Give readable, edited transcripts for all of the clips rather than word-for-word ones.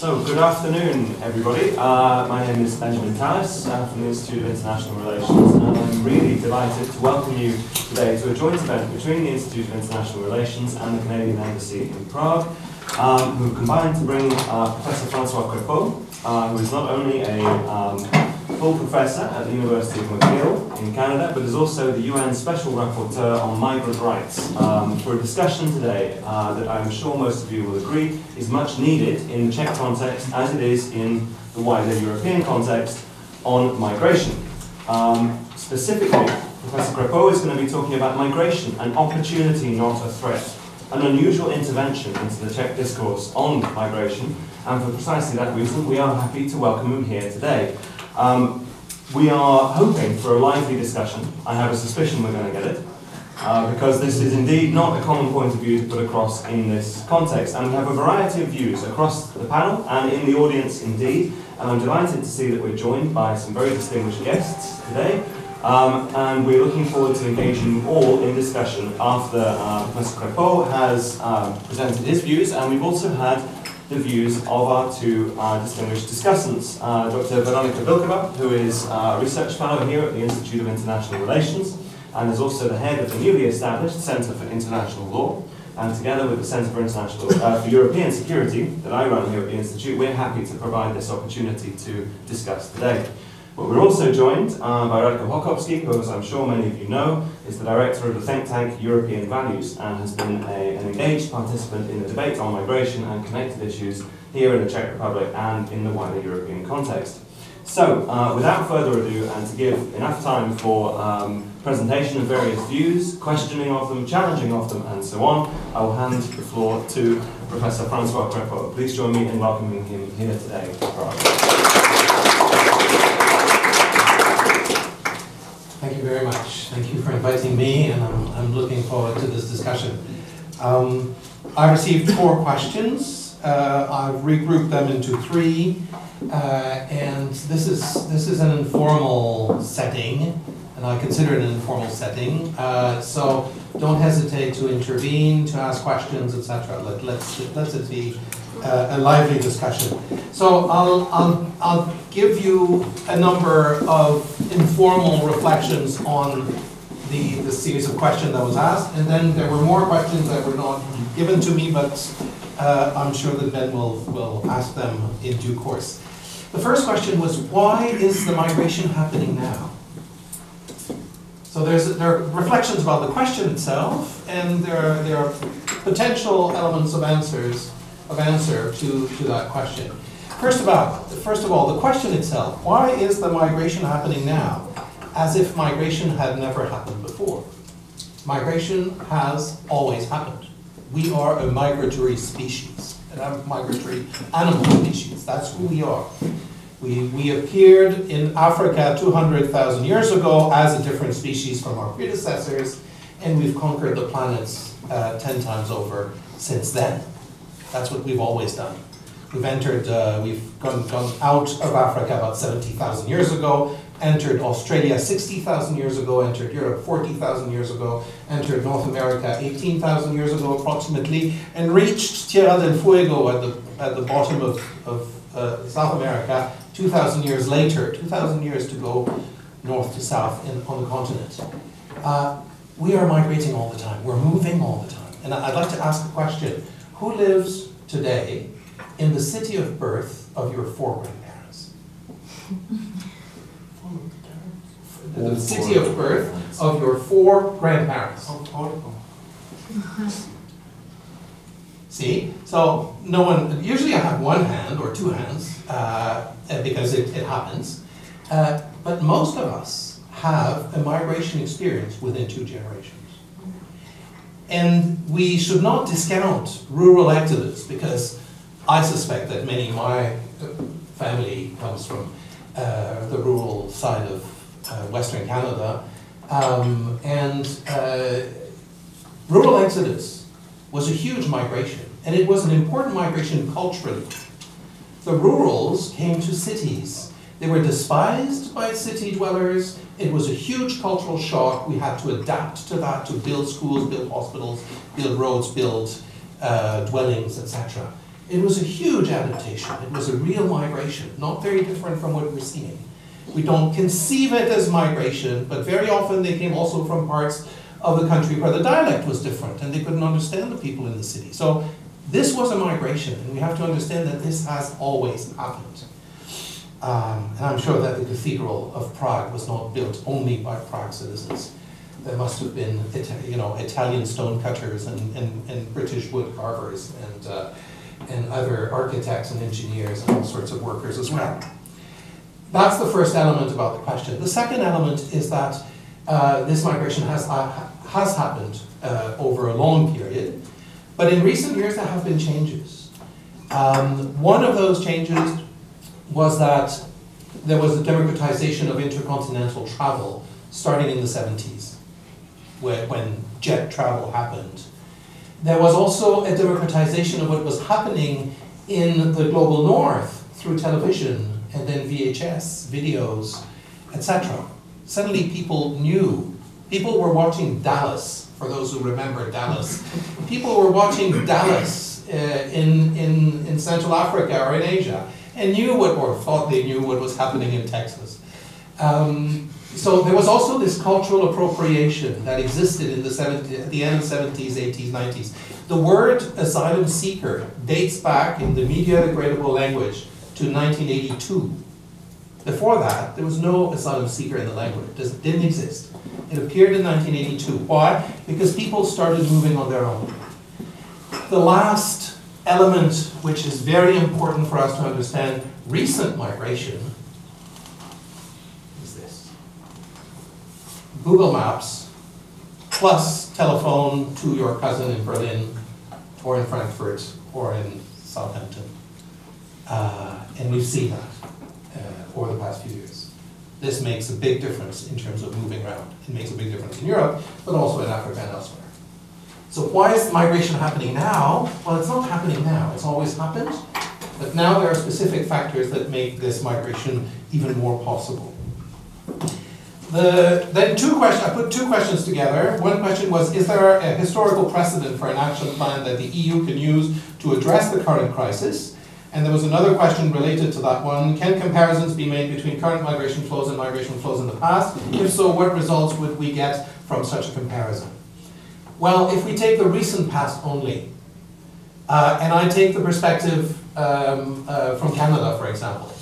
So, good afternoon, everybody. My name is Benjamin Tallis from the Institute of International Relations, and I'm really delighted to welcome you today to a joint event between the Institute of International Relations and the Canadian Embassy in Prague, who combined to bring Professor François Crépeau, who is not only a full professor at the University of McGill in Canada, but is also the UN Special Rapporteur on migrant rights, for a discussion today that I'm sure most of you will agree is much needed in the Czech context as it is in the wider European context on migration. Specifically, Professor Crépeau is going to be talking about migration, an opportunity, not a threat, an unusual intervention into the Czech discourse on migration, and for precisely that reason we are happy to welcome him here today. We are hoping for a lively discussion. I have a suspicion we're going to get it, because this is indeed not a common point of view to put across in this context, and we have a variety of views across the panel and in the audience indeed, and I'm delighted to see that we're joined by some very distinguished guests today, and we're looking forward to engaging you all in discussion after Professor Crépeau has presented his views, and we've also had the views of our two distinguished discussants. Dr. Veronika Bílková, who is a research fellow here at the Institute of International Relations and is also the head of the newly established Centre for International Law, and together with the Centre for European Security that I run here at the Institute, we're happy to provide this opportunity to discuss today. But we're also joined by Radko Hokovský, who, as I'm sure many of you know, is the director of the think tank European Values and has been an engaged participant in the debate on migration and connected issues here in the Czech Republic and in the wider European context. So, without further ado, and to give enough time for presentation of various views, questioning of them, challenging of them, and so on, I will hand the floor to Professor François Crépeau. Please join me in welcoming him here today. Thank you very much. Thank you for inviting me, and I'm looking forward to this discussion. I received 4 questions. I've regrouped them into 3, and this is an informal setting, and I consider it an informal setting. So don't hesitate to intervene, to ask questions, etc. Let's it be a lively discussion. So I'll give you a number of informal reflections on the series of questions that was asked, and then there were more questions that were not given to me, but I'm sure that Ben will ask them in due course. The first question was, why is the migration happening now? So there are reflections about the question itself, and there are potential elements of answer to that question. First of all, the question itself, why is the migration happening now? As if migration had never happened before. Migration has always happened. We are a migratory species, a migratory animal species. That's who we are. We appeared in Africa 200,000 years ago as a different species from our predecessors, and we've conquered the planets 10 times over since then. That's what we've always done. We've gone out of Africa about 70,000 years ago, entered Australia 60,000 years ago, entered Europe 40,000 years ago, entered North America 18,000 years ago approximately, and reached Tierra del Fuego at the bottom of South America 2,000 years later, 2,000 years to go north to south on the continent. We are migrating all the time. We're moving all the time. And I'd like to ask the question, who lives today in the city of birth of your 4 grandparents? The city of birth of your 4 grandparents. See? So no one, usually I have 1 hand or 2 hands because it happens. But most of us have a migration experience within 2 generations. And we should not discount rural exodus, because I suspect that my family comes from the rural side of Western Canada, and rural exodus was a huge migration, and it was an important migration culturally. The rurals came to cities. They were despised by city dwellers. It was a huge cultural shock. We had to adapt to that, to build schools, build hospitals, build roads, build dwellings, etc. It was a huge adaptation. It was a real migration, not very different from what we're seeing. We don't conceive it as migration, but very often they came also from parts of the country where the dialect was different and they couldn't understand the people in the city. So this was a migration, and we have to understand that this has always happened. And I'm sure that the Cathedral of Prague was not built only by Prague citizens. There must have been, Italian stonecutters and British wood carvers and other architects and engineers and all sorts of workers as well. That's the first element about the question. The second element is that this migration has happened over a long period, but in recent years there have been changes. One of those changes was that there was a democratization of intercontinental travel starting in the 70s, when jet travel happened. There was also a democratization of what was happening in the global north through television and then VHS, videos, etc. Suddenly people knew. People were watching Dallas, for those who remember Dallas. People were watching Dallas in Central Africa or in Asia and knew what, or thought they knew what was happening in Texas. So there was also this cultural appropriation that existed in at the end of the 70s, 80s, 90s. The word asylum seeker dates back in the media degradable language to 1982. Before that, there was no asylum seeker in the language. It didn't exist. It appeared in 1982. Why? Because people started moving on their own. The last element, which is very important for us to understand recent migration, is this. Google Maps plus telephone to your cousin in Berlin or in Frankfurt or in Southampton. And we've seen that over the past few years. This makes a big difference in terms of moving around. It makes a big difference in Europe, but also in Africa and elsewhere. So why is migration happening now? Well, it's not happening now. It's always happened. But now there are specific factors that make this migration even more possible. Then I put two questions together. One question was, is there a historical precedent for an action plan that the EU can use to address the current crisis? And there was another question related to that one. Can comparisons be made between current migration flows and migration flows in the past? If so, what results would we get from such a comparison? Well, if we take the recent past only, and I take the perspective from Canada, for example,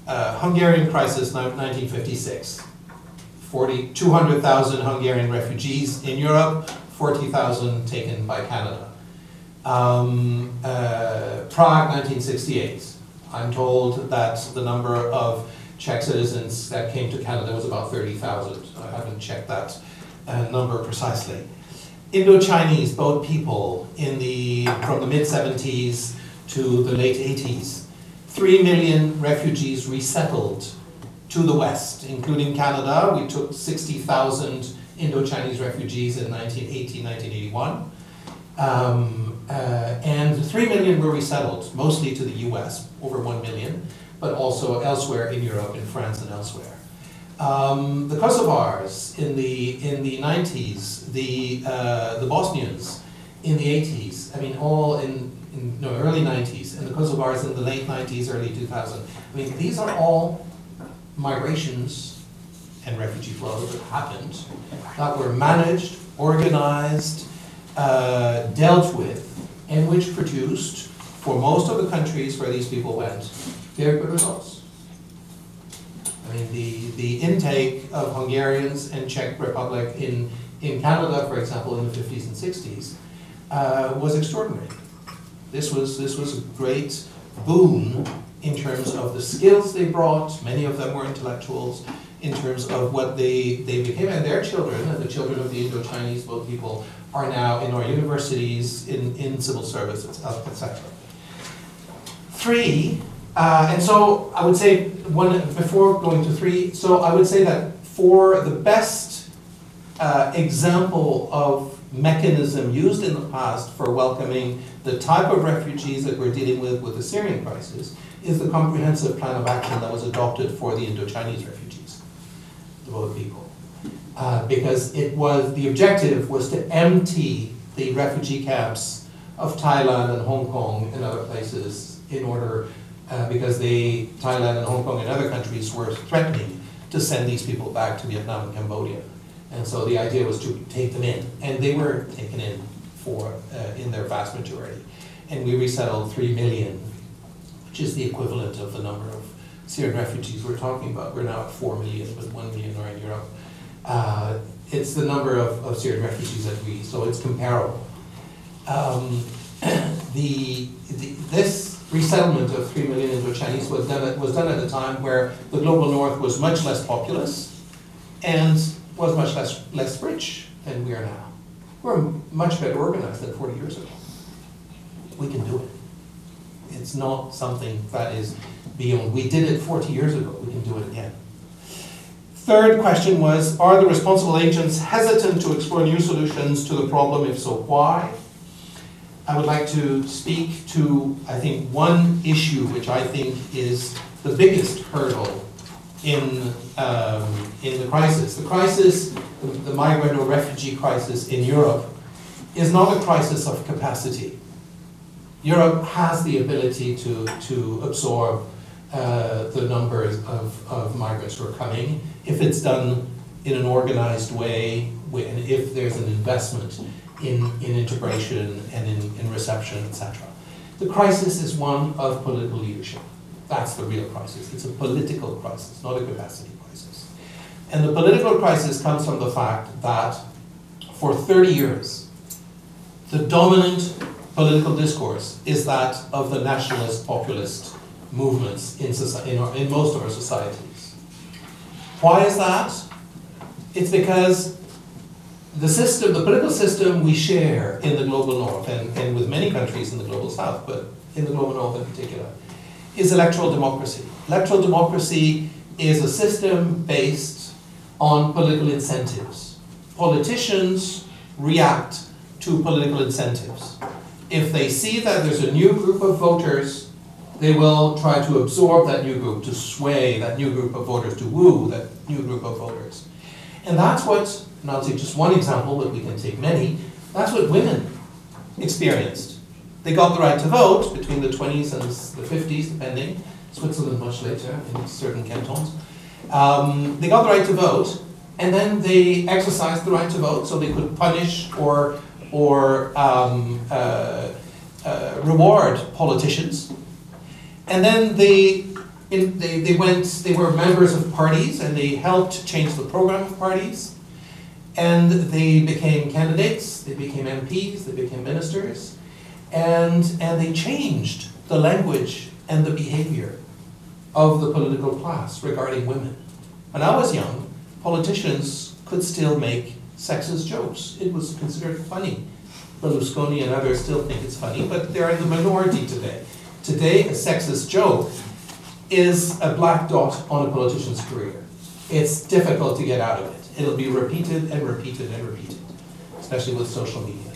Hungarian crisis, 1956, 200,000 Hungarian refugees in Europe, 40,000 taken by Canada. Prague, 1968. I'm told that the number of Czech citizens that came to Canada was about 30,000. I haven't checked that number precisely. Indo-Chinese boat people from the mid-70s to the late 80s. 3 million refugees resettled to the West, including Canada. We took 60,000 Indo-Chinese refugees in 1980, 1981. And 3 million were resettled, mostly to the US, over 1 million, but also elsewhere in Europe, in France and elsewhere. The Kosovars in the 90s, the Bosnians in the 80s, I mean, all in early 90s, and the Kosovars in the late 90s, early 2000s. I mean, these are all migrations and refugee flows that happened, that were managed, organized, dealt with, and which produced, for most of the countries where these people went, very good results. I mean, the intake of Hungarians and Czech Republic in Canada, for example, in the 50s and 60s, was extraordinary. This was a great boon in terms of the skills they brought. Many of them were intellectuals, in terms of what they became, and their children, and the children of the Indo-Chinese boat people, are now in our universities, in civil service, etc. Three, and so I would say, before going to three, so I would say that for the best example of mechanism used in the past for welcoming the type of refugees that we're dealing with the Syrian crisis is the comprehensive plan of action that was adopted for the Indo-Chinese refugees, the boat people. Because the objective was to empty the refugee camps of Thailand and Hong Kong and other places in order, because Thailand and Hong Kong and other countries were threatening to send these people back to Vietnam and Cambodia. And so the idea was to take them in, and they were taken in in their vast majority. And we resettled 3 million, which is the equivalent of the number of Syrian refugees we're talking about. We're now at 4 million, but 1 million are in Europe. It's the number of Syrian refugees so it's comparable. This resettlement of 3 million Indochinese was done at a time where the global north was much less populous and was much less rich than we are now. We're much better organized than 40 years ago. We can do it. It's not something that is beyond. We did it 40 years ago. We can do it again. Third question was, are the responsible agents hesitant to explore new solutions to the problem? If so, why? I would like to speak to, I think, one issue which I think is the biggest hurdle in the crisis. The crisis, the migrant or refugee crisis in Europe, is not a crisis of capacity. Europe has the ability to absorb the numbers of migrants who are coming if it's done in an organized way, and if there's an investment in integration and in reception, etc. The crisis is one of political leadership. That's the real crisis. It's a political crisis, not a capacity crisis. And the political crisis comes from the fact that for 30 years, the dominant political discourse is that of the nationalist populist movements in most of our societies. Why is that? It's because the political system we share in the global north, and with many countries in the global south, but in the global north in particular, is electoral democracy. Electoral democracy is a system based on political incentives. Politicians react to political incentives. If they see that there's a new group of voters, they will try to absorb that new group, to sway that new group of voters, to woo that new group of voters. And that's what, and I'll take just one example, but we can take many, that's what women experienced. They got the right to vote between the 20s and the 50s, depending. Switzerland much later in certain cantons. They got the right to vote, and then they exercised the right to vote so they could punish or reward politicians. And then they were members of parties, and they helped change the program of parties. And they became candidates, they became MPs, they became ministers. And they changed the language and the behavior of the political class regarding women. When I was young, politicians could still make sexist jokes. It was considered funny. Berlusconi and others still think it's funny, but they're in the minority today. Today, a sexist joke is a black dot on a politician's career. It's difficult to get out of it. It'll be repeated and repeated and repeated, especially with social media.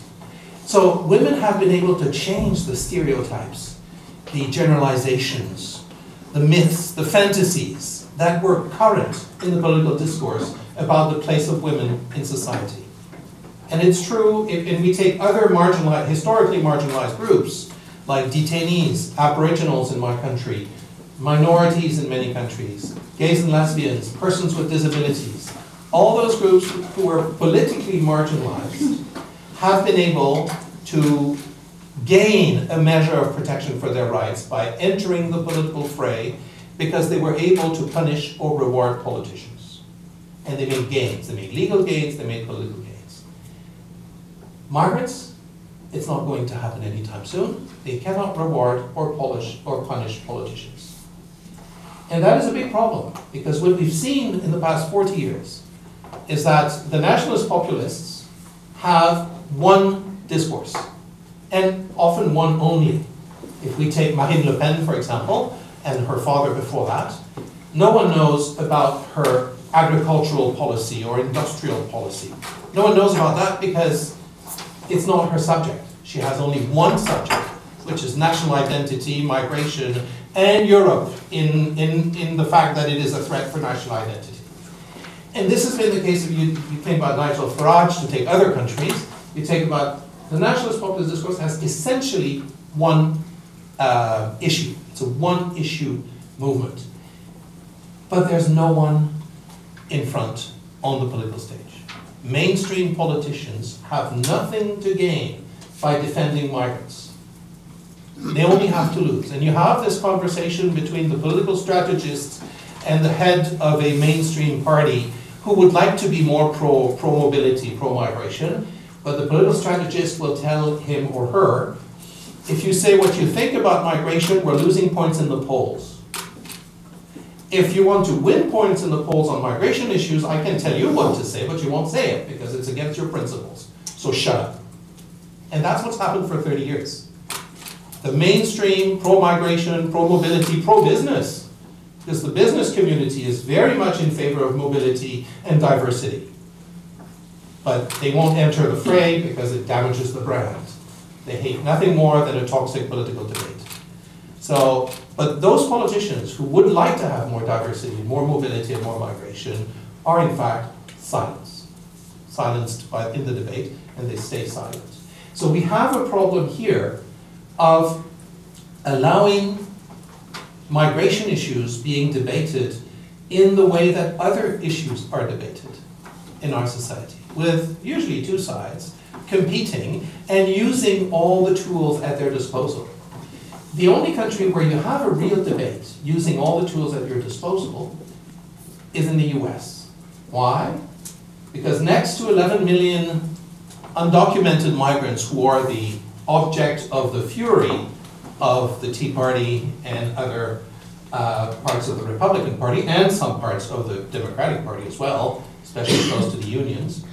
So women have been able to change the stereotypes, the generalizations, the myths, the fantasies that were current in the political discourse about the place of women in society. And it's true, and we take other historically marginalized groups, like detainees, aboriginals in my country, minorities in many countries, gays and lesbians, persons with disabilities. All those groups who were politically marginalized have been able to gain a measure of protection for their rights by entering the political fray because they were able to punish or reward politicians. And they made gains. They made legal gains, they made political gains. Migrants, it's not going to happen anytime soon. They cannot reward or punish politicians. And that is a big problem, because what we've seen in the past 40 years is that the nationalist populists have one discourse, and often one only. If we take Marine Le Pen, for example, and her father before that, no one knows about her agricultural policy or industrial policy. No one knows about that because it's not her subject. She has only one subject, which is national identity, migration, and Europe in the fact that it is a threat for national identity. And this has been the case if you think about Nigel Farage, to take other countries, you think about The nationalist populist discourse has essentially one issue. It's a one-issue movement. But there's no one in front on the political stage. Mainstream politicians have nothing to gain by defending migrants. They only have to lose. And you have this conversation between the political strategists and the head of a mainstream party who would like to be more pro-mobility, pro-migration, but the political strategist will tell him or her, if you say what you think about migration, we're losing points in the polls. If you want to win points in the polls on migration issues, I can tell you what to say, but you won't say it because it's against your principles. So shut up. And that's what's happened for 30 years. The mainstream pro-migration, pro-mobility, pro-business, because the business community is very much in favor of mobility and diversity. But they won't enter the fray because it damages the brand. They hate nothing more than a toxic political debate. So, but those politicians who would like to have more diversity, more mobility, and more migration are in fact silenced in the debate, and they stay silent. So we have a problem here of allowing migration issues being debated in the way that other issues are debated in our society, with usually two sides competing and using all the tools at their disposal. The only country where you have a real debate using all the tools at your disposal is in the US. Why? Because next to 11 million undocumented migrants who are the object of the fury of the Tea Party and other parts of the Republican Party and some parts of the Democratic Party as well, especially close to the unions,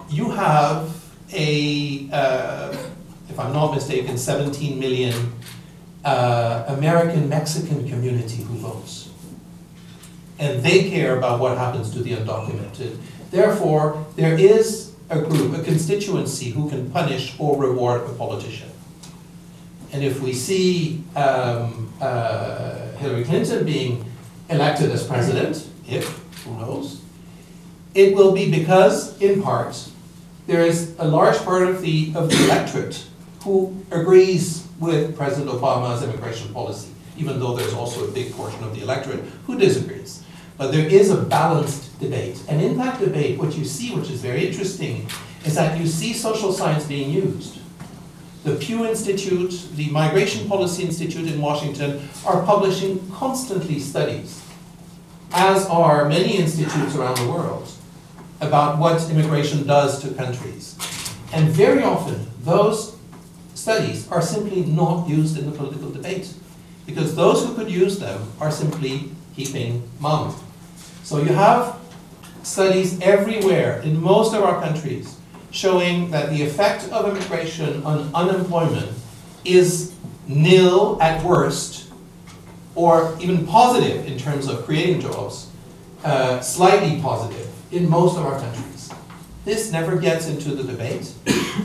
you have a, if I'm not mistaken, 17 million American-Mexican community who votes. And they care about what happens to the undocumented. Therefore, there is a group, a constituency, who can punish or reward a politician. And if we see Hillary Clinton being elected as president, who knows, it will be because, in part, there is a large part of the electorate who agrees with President Obama's immigration policy, even though there's also a big portion of the electorate who disagrees. But there is a balanced debate. And in that debate, what you see, which is very interesting, is that you see social science being used. The Pew Institute, the Migration Policy Institute in Washington are publishing constantly studies, as are many institutes around the world, about what immigration does to countries. And very often, those studies are simply not used in the political debate, because those who could use them are simply keeping mum. So you have studies everywhere in most of our countries showing that the effect of immigration on unemployment is nil at worst, or even positive in terms of creating jobs, slightly positive in most of our countries. This never gets into the debate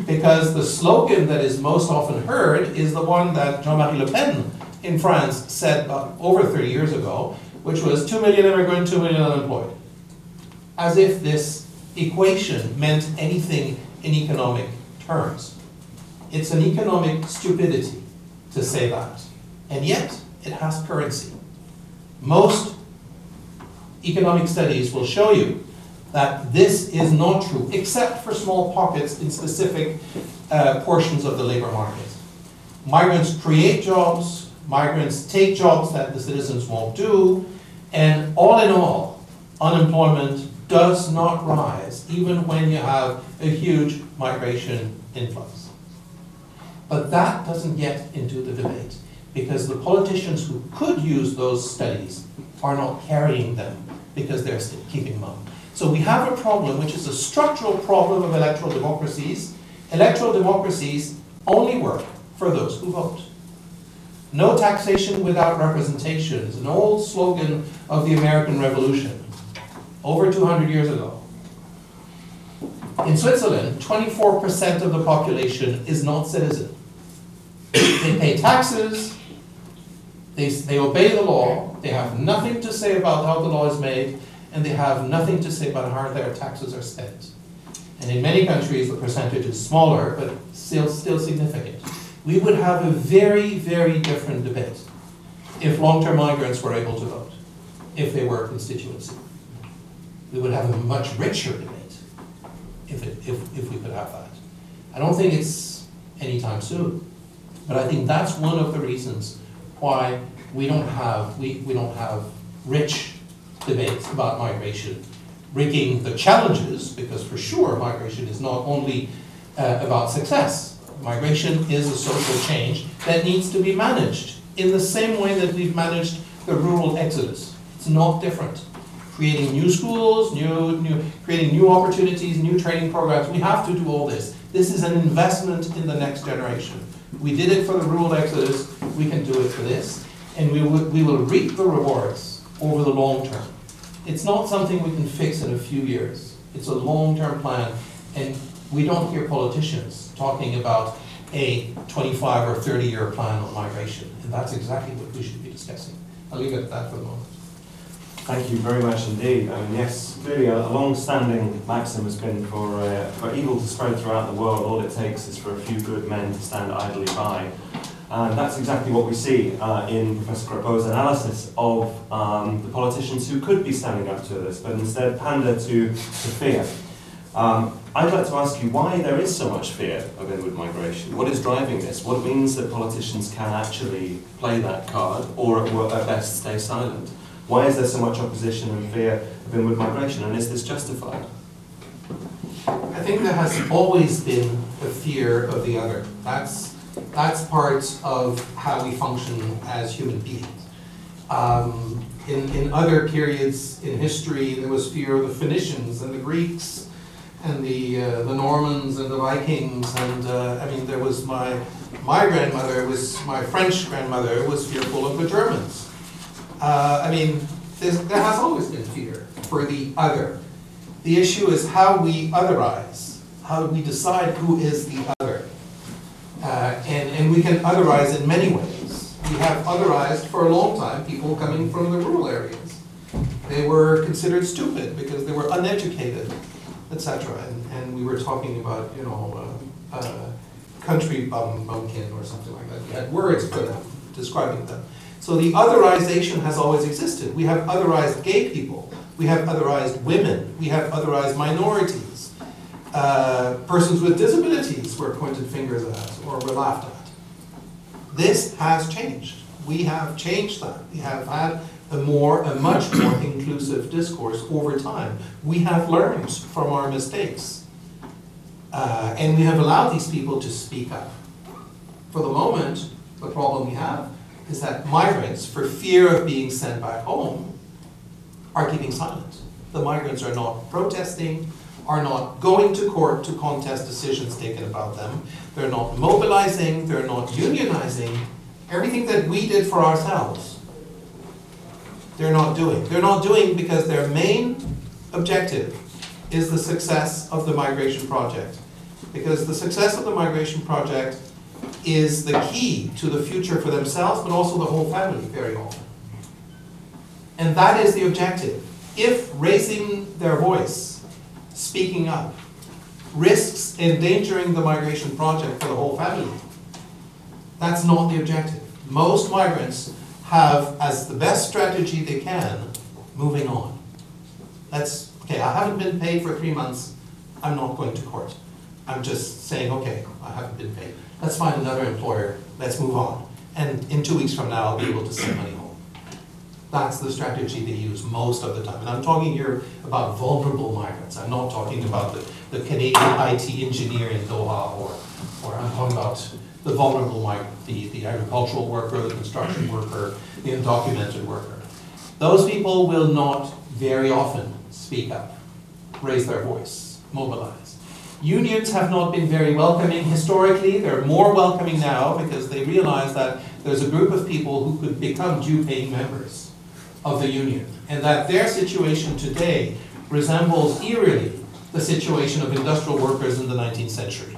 because the slogan that is most often heard is the one that Jean-Marie Le Pen in France said over 30 years ago, which was 2 million immigrants, 2 million unemployed. As if this equation meant anything in economic terms. It's an economic stupidity to say that. And yet, it has currency. Most economic studies will show you that this is not true, except for small pockets in specific portions of the labor market. Migrants create jobs, migrants take jobs that the citizens won't do, and all in all, unemployment does not rise, even when you have a huge migration influx. But that doesn't get into the debate, because the politicians who could use those studies are not carrying them, because they're still keeping mum. So we have a problem, which is a structural problem of electoral democracies. Electoral democracies only work for those who vote. No taxation without representation is an old slogan of the American Revolution, over 200 years ago. In Switzerland, 24% of the population is not citizen. They pay taxes, they obey the law, they have nothing to say about how the law is made, and they have nothing to say about how their taxes are spent. And in many countries, the percentage is smaller, but still significant. We would have a very, very different debate if long-term migrants were able to vote, if they were a constituency. We would have a much richer debate if we could have that. I don't think it's anytime soon, but I think that's one of the reasons why we don't have rich debates about migration, rigging the challenges, because for sure migration is not only about success. Migration is a social change that needs to be managed in the same way that we've managed the rural exodus. It's not different. Creating new schools, creating new opportunities, new training programs. We have to do all this. This is an investment in the next generation. We did it for the rural exodus, we can do it for this, and we will reap the rewards over the long term. It's not something we can fix in a few years. It's a long-term plan, and we don't hear politicians talking about a 25 or 30-year plan on migration, and that's exactly what we should be discussing. I'll leave it at that for the moment. Thank you very much indeed. I mean, yes, clearly a long-standing maxim has been for evil to spread throughout the world, all it takes is for a few good men to stand idly by. And that's exactly what we see in Professor Crépeau's analysis of the politicians who could be standing up to this, but instead pander to fear. I'd like to ask you why there is so much fear of inward migration. What is driving this? What means that politicians can actually play that card, or at best stay silent? Why is there so much opposition and fear of inward migration, and is this justified? I think there has always been a fear of the other. That's part of how we function as human beings. In other periods in history, there was fear of the Phoenicians and the Greeks and the Normans and the Vikings, and I mean, there was my grandmother, my French grandmother was fearful of the Germans. I mean, there has always been fear for the other. The issue is how we otherize, how we decide who is the other. And we can otherize in many ways. We have otherized for a long time people coming from the rural areas. They were considered stupid because they were uneducated, etc. And we were talking about, country bumpkin or something like that. We had words for them, describing them. So the otherization has always existed. We have otherized gay people. We have otherized women. We have otherized minorities. Persons with disabilities were pointed fingers at or were laughed at. This has changed. We have changed that. We have had a much more inclusive discourse over time. We have learned from our mistakes. And we have allowed these people to speak up. For the moment, the problem we have is that migrants, for fear of being sent back home, are keeping silent. The migrants are not protesting, are not going to court to contest decisions taken about them. They're not mobilizing, they're not unionizing. Everything that we did for ourselves, they're not doing. They're not doing because their main objective is the success of the migration project. Because the success of the migration project is the key to the future for themselves, but also the whole family very often. And that is the objective. If raising their voice, speaking up, risks endangering the migration project for the whole family, that's not the objective. Most migrants have, as the best strategy they can, moving on. That's, okay, I haven't been paid for 3 months, I'm not going to court. I'm just saying, okay, I haven't been paid. Let's find another employer, let's move on. And in 2 weeks from now, I'll be able to send money home. That's the strategy they use most of the time. And I'm talking here about vulnerable migrants. I'm not talking about the Canadian IT engineer in Doha, or I'm talking about the vulnerable migrant, the agricultural worker, the construction worker, the undocumented worker. Those people will not very often speak up, raise their voice, mobilize. Unions have not been very welcoming historically. They're more welcoming now because they realize that there's a group of people who could become due-paying members of the union, and that their situation today resembles eerily the situation of industrial workers in the 19th century.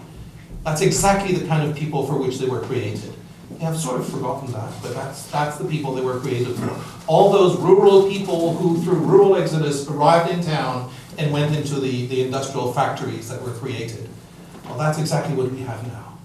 That's exactly the kind of people for which they were created. They have sort of forgotten that, but that's the people they were created for. All those rural people who, through rural exodus, arrived in town and went into the industrial factories that were created. Well, that's exactly what we have now.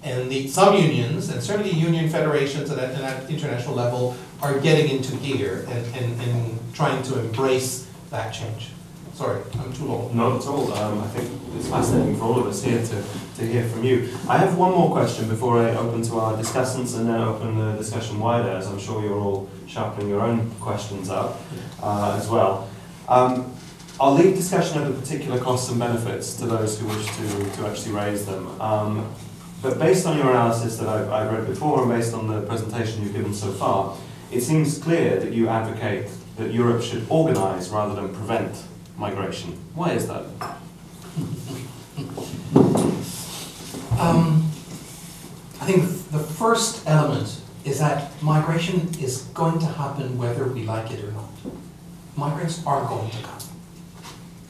And some unions, and certainly union federations at an international level, are getting into gear and trying to embrace that change. Sorry, I'm too long. Not at all. I think it's fascinating for all of us here to hear from you. I have one more question before I open to our discussants and then open the discussion wider, as I'm sure you're all sharpening your own questions up as well. I'll leave discussion of the particular costs and benefits to those who wish to actually raise them. But based on your analysis that I've read before and based on the presentation you've given so far, it seems clear that you advocate that Europe should organise rather than prevent migration. Why is that? I think the first element is that migration is going to happen whether we like it or not. Migrants are going to come,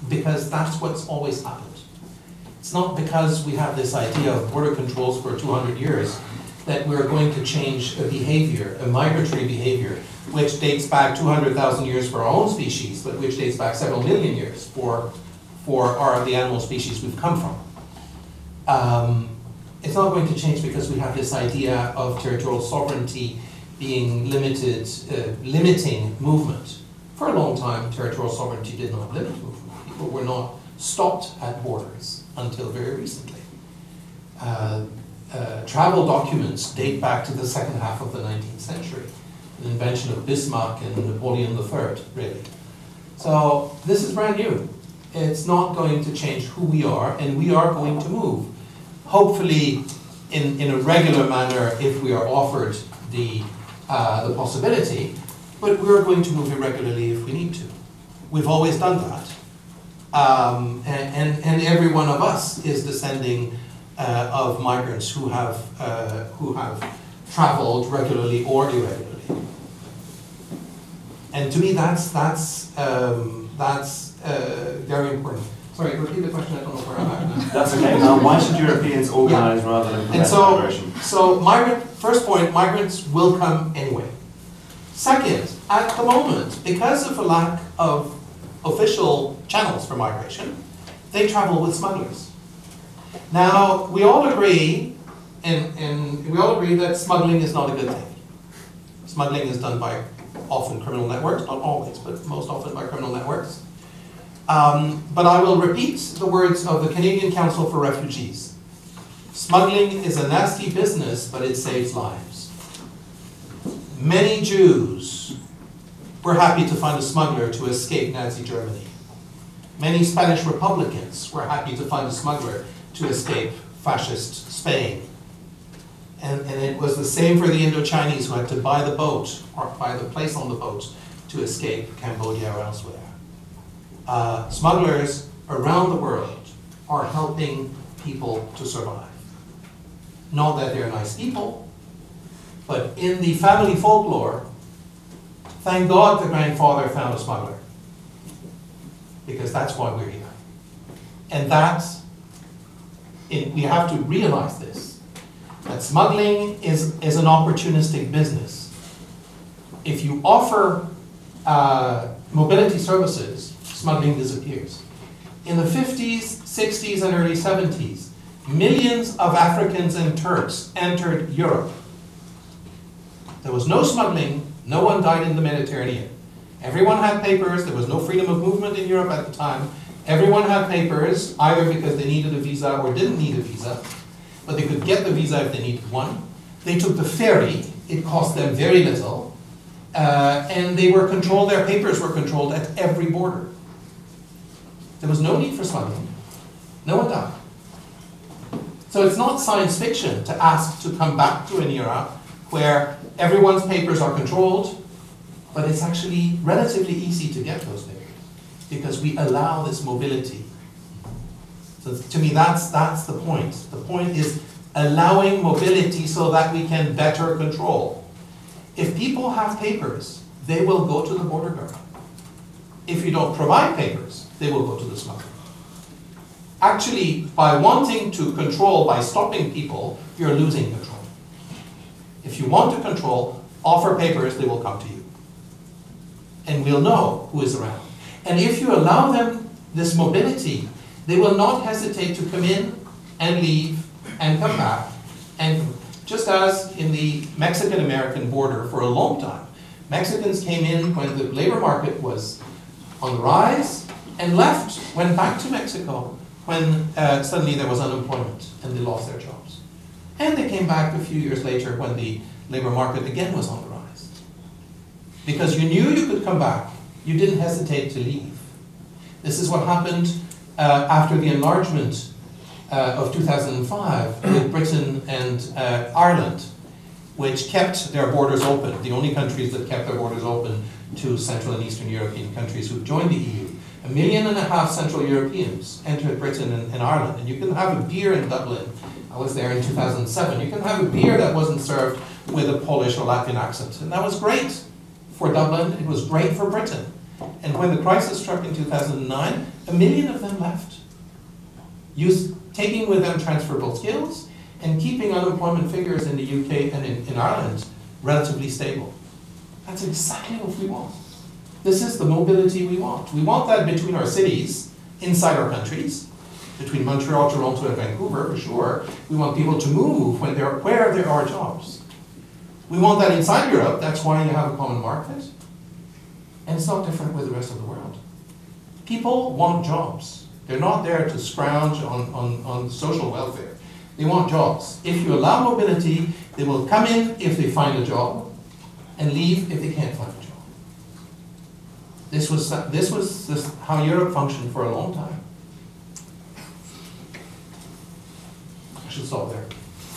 because that's what's always happened. It's not because we have this idea of border controls for 200 years that we're going to change a behavior, a migratory behavior, which dates back 200,000 years for our own species, but which dates back several million years for the animal species we've come from. It's not going to change because we have this idea of territorial sovereignty being limited, limiting movement. For a long time, territorial sovereignty did not limit movement. People were not stopped at borders until very recently. Travel documents date back to the second half of the 19th century. The invention of Bismarck and Napoleon III, really. So this is brand new. It's not going to change who we are, and we are going to move. Hopefully in a regular manner if we are offered the possibility, but we're going to move irregularly if we need to. We've always done that. And every one of us is descending of migrants who have traveled regularly or irregularly. And to me, that's very important. Sorry, repeat the question. I don't know where I'm at now. That's okay. Now, why should Europeans organise rather than prevent migration? So, first point, migrants will come anyway. Second, at the moment, because of a lack of official channels for migration, they travel with smugglers. Now, we all agree, and we all agree that smuggling is not a good thing. Smuggling is done by often criminal networks, not always, but most often by criminal networks. But I will repeat the words of the Canadian Council for Refugees. Smuggling is a nasty business, but it saves lives. Many Jews were happy to find a smuggler to escape Nazi Germany. Many Spanish Republicans were happy to find a smuggler to escape fascist Spain. And it was the same for the Indo-Chinese who had to buy the boat, or buy the place on the boat, to escape Cambodia or elsewhere. Smugglers around the world are helping people to survive. Not that they're nice people, but in the family folklore, thank God the grandfather found a smuggler. Because that's why we're here. And we have to realize this, that smuggling is an opportunistic business. If you offer mobility services, smuggling disappears. In the 50s, 60s, and early 70s, millions of Africans and Turks entered Europe. There was no smuggling, no one died in the Mediterranean. Everyone had papers, there was no freedom of movement in Europe at the time. Everyone had papers, either because they needed a visa or didn't need a visa, but they could get the visa if they needed one. They took the ferry, it cost them very little, and they were controlled, their papers were controlled at every border. There was no need for smuggling. No one died. So it's not science fiction to ask to come back to an era where everyone's papers are controlled, but it's actually relatively easy to get those papers because we allow this mobility. So to me, that's the point. The point is allowing mobility so that we can better control. If people have papers, they will go to the border guard. If you don't provide papers, they will go to the smuggler. Actually, by wanting to control, by stopping people, you're losing control. If you want to control, offer papers, they will come to you. And we'll know who is around. And if you allow them this mobility, they will not hesitate to come in and leave and come back. And just as in the Mexican-American border for a long time, Mexicans came in when the labor market was on the rise and left, went back to Mexico when suddenly there was unemployment and they lost their jobs. And they came back a few years later when the labor market again was on the rise. Because you knew you could come back, you didn't hesitate to leave. This is what happened after the enlargement of 2005 with Britain and Ireland, which kept their borders open, the only countries that kept their borders open to Central and Eastern European countries who joined the EU. 1.5 million Central Europeans entered Britain and Ireland, and you can have a beer in Dublin. I was there in 2007. You can have a beer that wasn't served with a Polish or Latvian accent, and that was great for Dublin. It was great for Britain. And when the crisis struck in 2009, 1 million of them left, taking with them transferable skills and keeping unemployment figures in the UK and in Ireland relatively stable. That's exactly what we want. This is the mobility we want. We want that between our cities, inside our countries, between Montreal, Toronto, and Vancouver, for sure. We want people to move where there are jobs. We want that inside Europe. That's why you have a common market. And it's not different with the rest of the world. People want jobs. They're not there to scrounge on social welfare. They want jobs. If you allow mobility, they will come in if they find a job and leave if they can't find a job. This was how Europe functioned for a long time. I should stop there.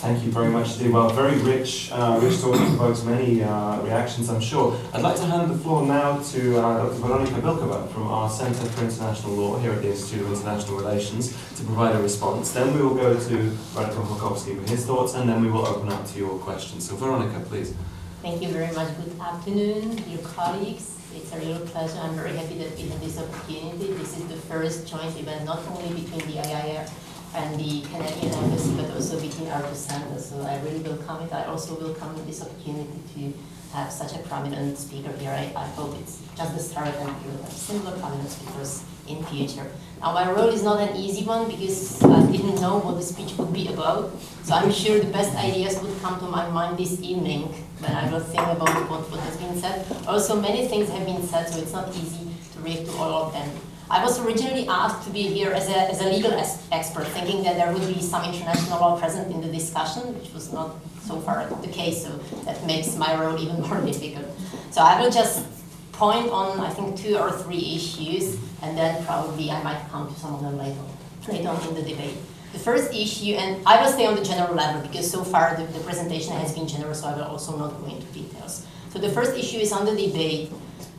Thank you very much indeed. Well, very rich talk provokes many reactions, I'm sure. I'd like to hand the floor now to Dr. Veronika Bílková from our Centre for International Law here at the Institute of International Relations to provide a response. Then we will go to Radko Hokovský with his thoughts, and then we will open up to your questions. So Veronika, please. Thank you very much. Good afternoon, dear colleagues. It's a real pleasure. I'm very happy that we have this opportunity. This is the first joint event, not only between the IIR and the Canadian Embassy, but also between our two centers. So I really welcome it. I also welcome this opportunity to have such a prominent speaker here. I hope it's just the start and we will have similar prominent speakers in future. Now my role is not an easy one because I didn't know what the speech would be about. So I'm sure the best ideas would come to my mind this evening when I will think about what has been said. Also many things have been said, so it's not easy to react to all of them. I was originally asked to be here as a legal expert, thinking that there would be some international law present in the discussion, which was not so far the case, so that makes my role even more difficult. So I will just point on, I think, 2 or 3 issues, and then probably I might come to some of them later on in the debate. The first issue, and I will stay on the general level because so far the presentation has been general, so I will also not go into details. So the first issue is on the debate.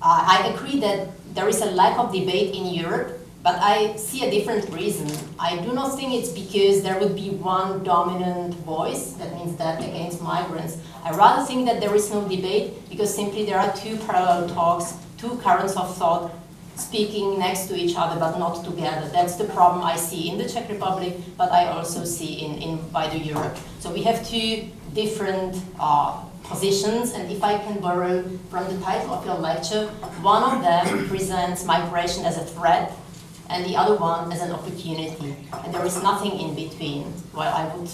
I agree that there is a lack of debate in Europe, but I see a different reason. I do not think it's because there would be one dominant voice, that means that against migrants. I rather think that there is no debate because simply there are 2 parallel talks, 2 currents of thought speaking next to each other but not together. That's the problem I see in the Czech Republic, but I also see in wider Europe. So we have 2 different positions, and if I can borrow from the title of your lecture, one of them presents migration as a threat and the other one as an opportunity. And there is nothing in between, while I would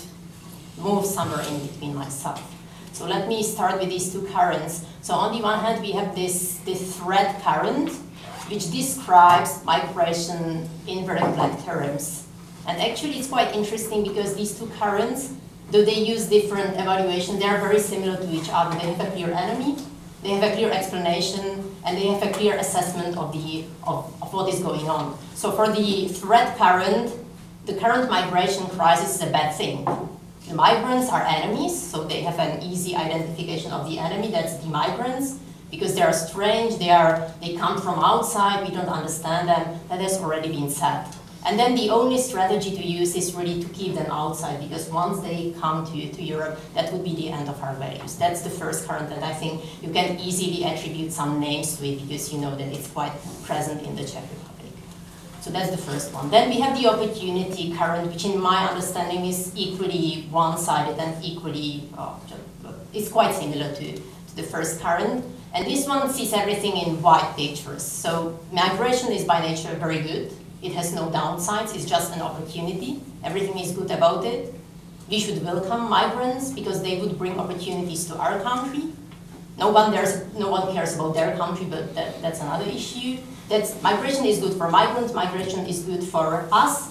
move somewhere in between myself. So let me start with these 2 currents. So on the one hand, we have this threat current, which describes migration in very black terms. And actually it's quite interesting because these 2 currents, though they use different evaluation, they are very similar to each other. They have a clear enemy, they have a clear explanation, and they have a clear assessment of what is going on. So for the threat current, the current migration crisis is a bad thing. The migrants are enemies, so they have an easy identification of the enemy, that's the migrants, because they are strange, they come from outside, we don't understand them, that has already been said. And then the only strategy to use is really to keep them outside, because once they come to Europe, that would be the end of our values. That's the first current, and I think you can easily attribute some names to it, because you know that it's quite present in the Czech Republic. So that's the first one. Then we have the opportunity current, which in my understanding is equally one-sided and equally, it's quite similar to the first current. And this one sees everything in white pictures. So migration is by nature very good. It has no downsides, it's just an opportunity. Everything is good about it. We should welcome migrants because they would bring opportunities to our country. No one cares about their country, but that's another issue. Migration is good for migrants, migration is good for us.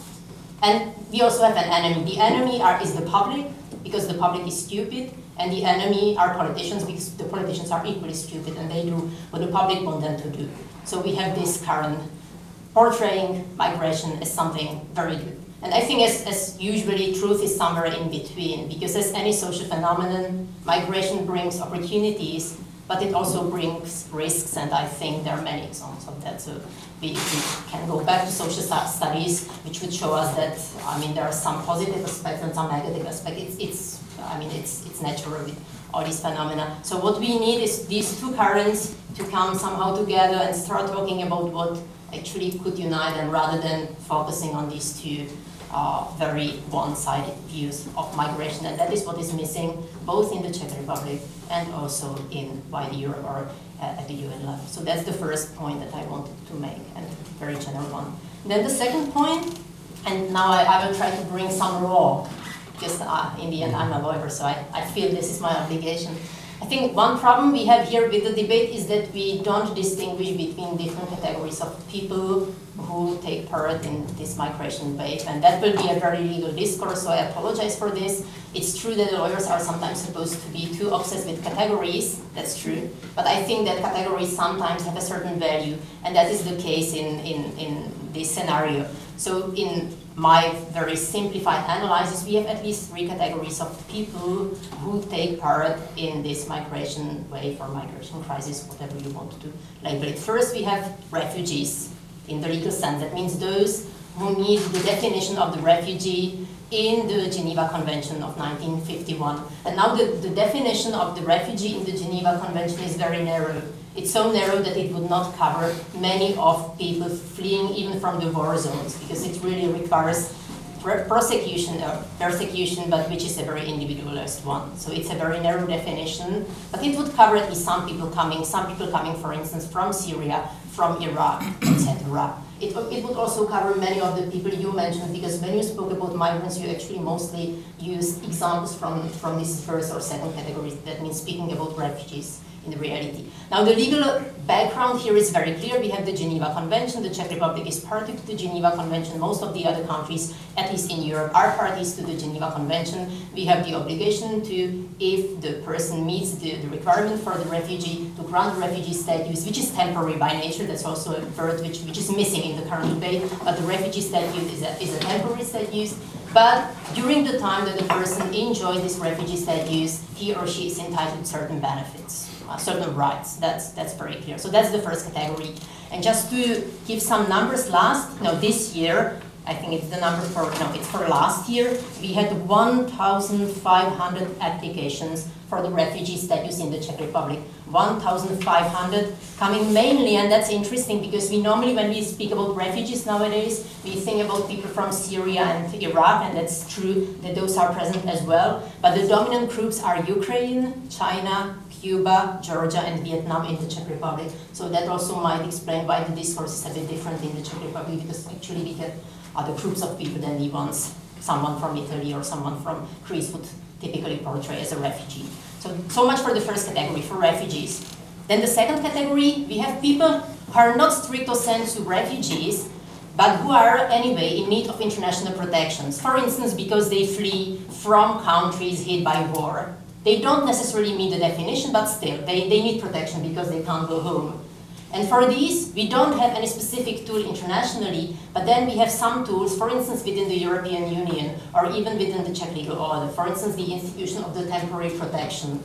And we also have an enemy. The enemy is the public, because the public is stupid, and the enemy are politicians, because the politicians are equally stupid, and they do what the public want them to do. So we have this current portraying migration as something very good. And I think as usually, truth is somewhere in between, because as any social phenomenon, migration brings opportunities, but it also brings risks, and I think there are many examples of that. So we can go back to social studies, which would show us that, I mean, there are some positive aspects and some negative aspects. It's natural with all these phenomena. So what we need is these two currents to come somehow together and start talking about what actually could unite them, rather than focusing on these two very one-sided views of migration. And that is what is missing both in the Czech Republic and also in wider Europe or at the UN level. So that's the first point that I wanted to make, and a very general one. Then the second point, and now I will try to bring some law, because in the end I'm a lawyer, so I feel this is my obligation. I think one problem we have here with the debate is that we don't distinguish between different categories of people who take part in this migration wave, and that will be a very legal discourse, so I apologize for this. It's true that the lawyers are sometimes supposed to be too obsessed with categories, that's true, but I think that categories sometimes have a certain value, and that is the case in this scenario. So in my very simplified analysis, we have at least three categories of people who take part in this migration wave or migration crisis, whatever you want to label it. First, we have refugees in the legal sense. That means those who meet the definition of the refugee in the Geneva Convention of 1951. And now the definition of the refugee in the Geneva Convention is very narrow. It's so narrow that it would not cover many of people fleeing even from the war zones, because it really requires persecution, but which is a very individualized one. So it's a very narrow definition, but it would cover at least some people coming, for instance, from Syria, from Iraq, etc. It would also cover many of the people you mentioned, because when you spoke about migrants, you actually mostly used examples from this first or second category. That means speaking about refugees in reality. Now the legal background here is very clear. We have the Geneva Convention. The Czech Republic is party to the Geneva Convention. Most of the other countries, at least in Europe, are parties to the Geneva Convention. We have the obligation to, if the person meets the requirement for the refugee, to grant refugee status, which is temporary by nature. That's also a word which is missing in the current debate. But the refugee status is a temporary status. But during the time that the person enjoys this refugee status, he or she is entitled to certain benefits. Certain rights, that's very clear. So that's the first category. And just to give some numbers, this year, I think it's the number it's for last year, we had 1,500 applications for the refugee status in the Czech Republic. 1,500 coming mainly, and that's interesting because we normally, when we speak about refugees nowadays, we think about people from Syria and Iraq, and that's true that those are present as well. But the dominant groups are Ukraine, China, Cuba, Georgia, and Vietnam in the Czech Republic. So that also might explain why the discourse is a bit different in the Czech Republic, because actually we get other groups of people than the ones someone from Italy or someone from Greece would typically portray as a refugee. So much for the first category, for refugees. Then the second category, we have people who are not stricto sensu refugees, but who are anyway in need of international protections. For instance, because they flee from countries hit by war. They don't necessarily meet the definition, but still, they need protection because they can't go home. And for these, we don't have any specific tool internationally, but then we have some tools, for instance, within the European Union, or even within the Czech legal order. For instance, the institution of the temporary protection.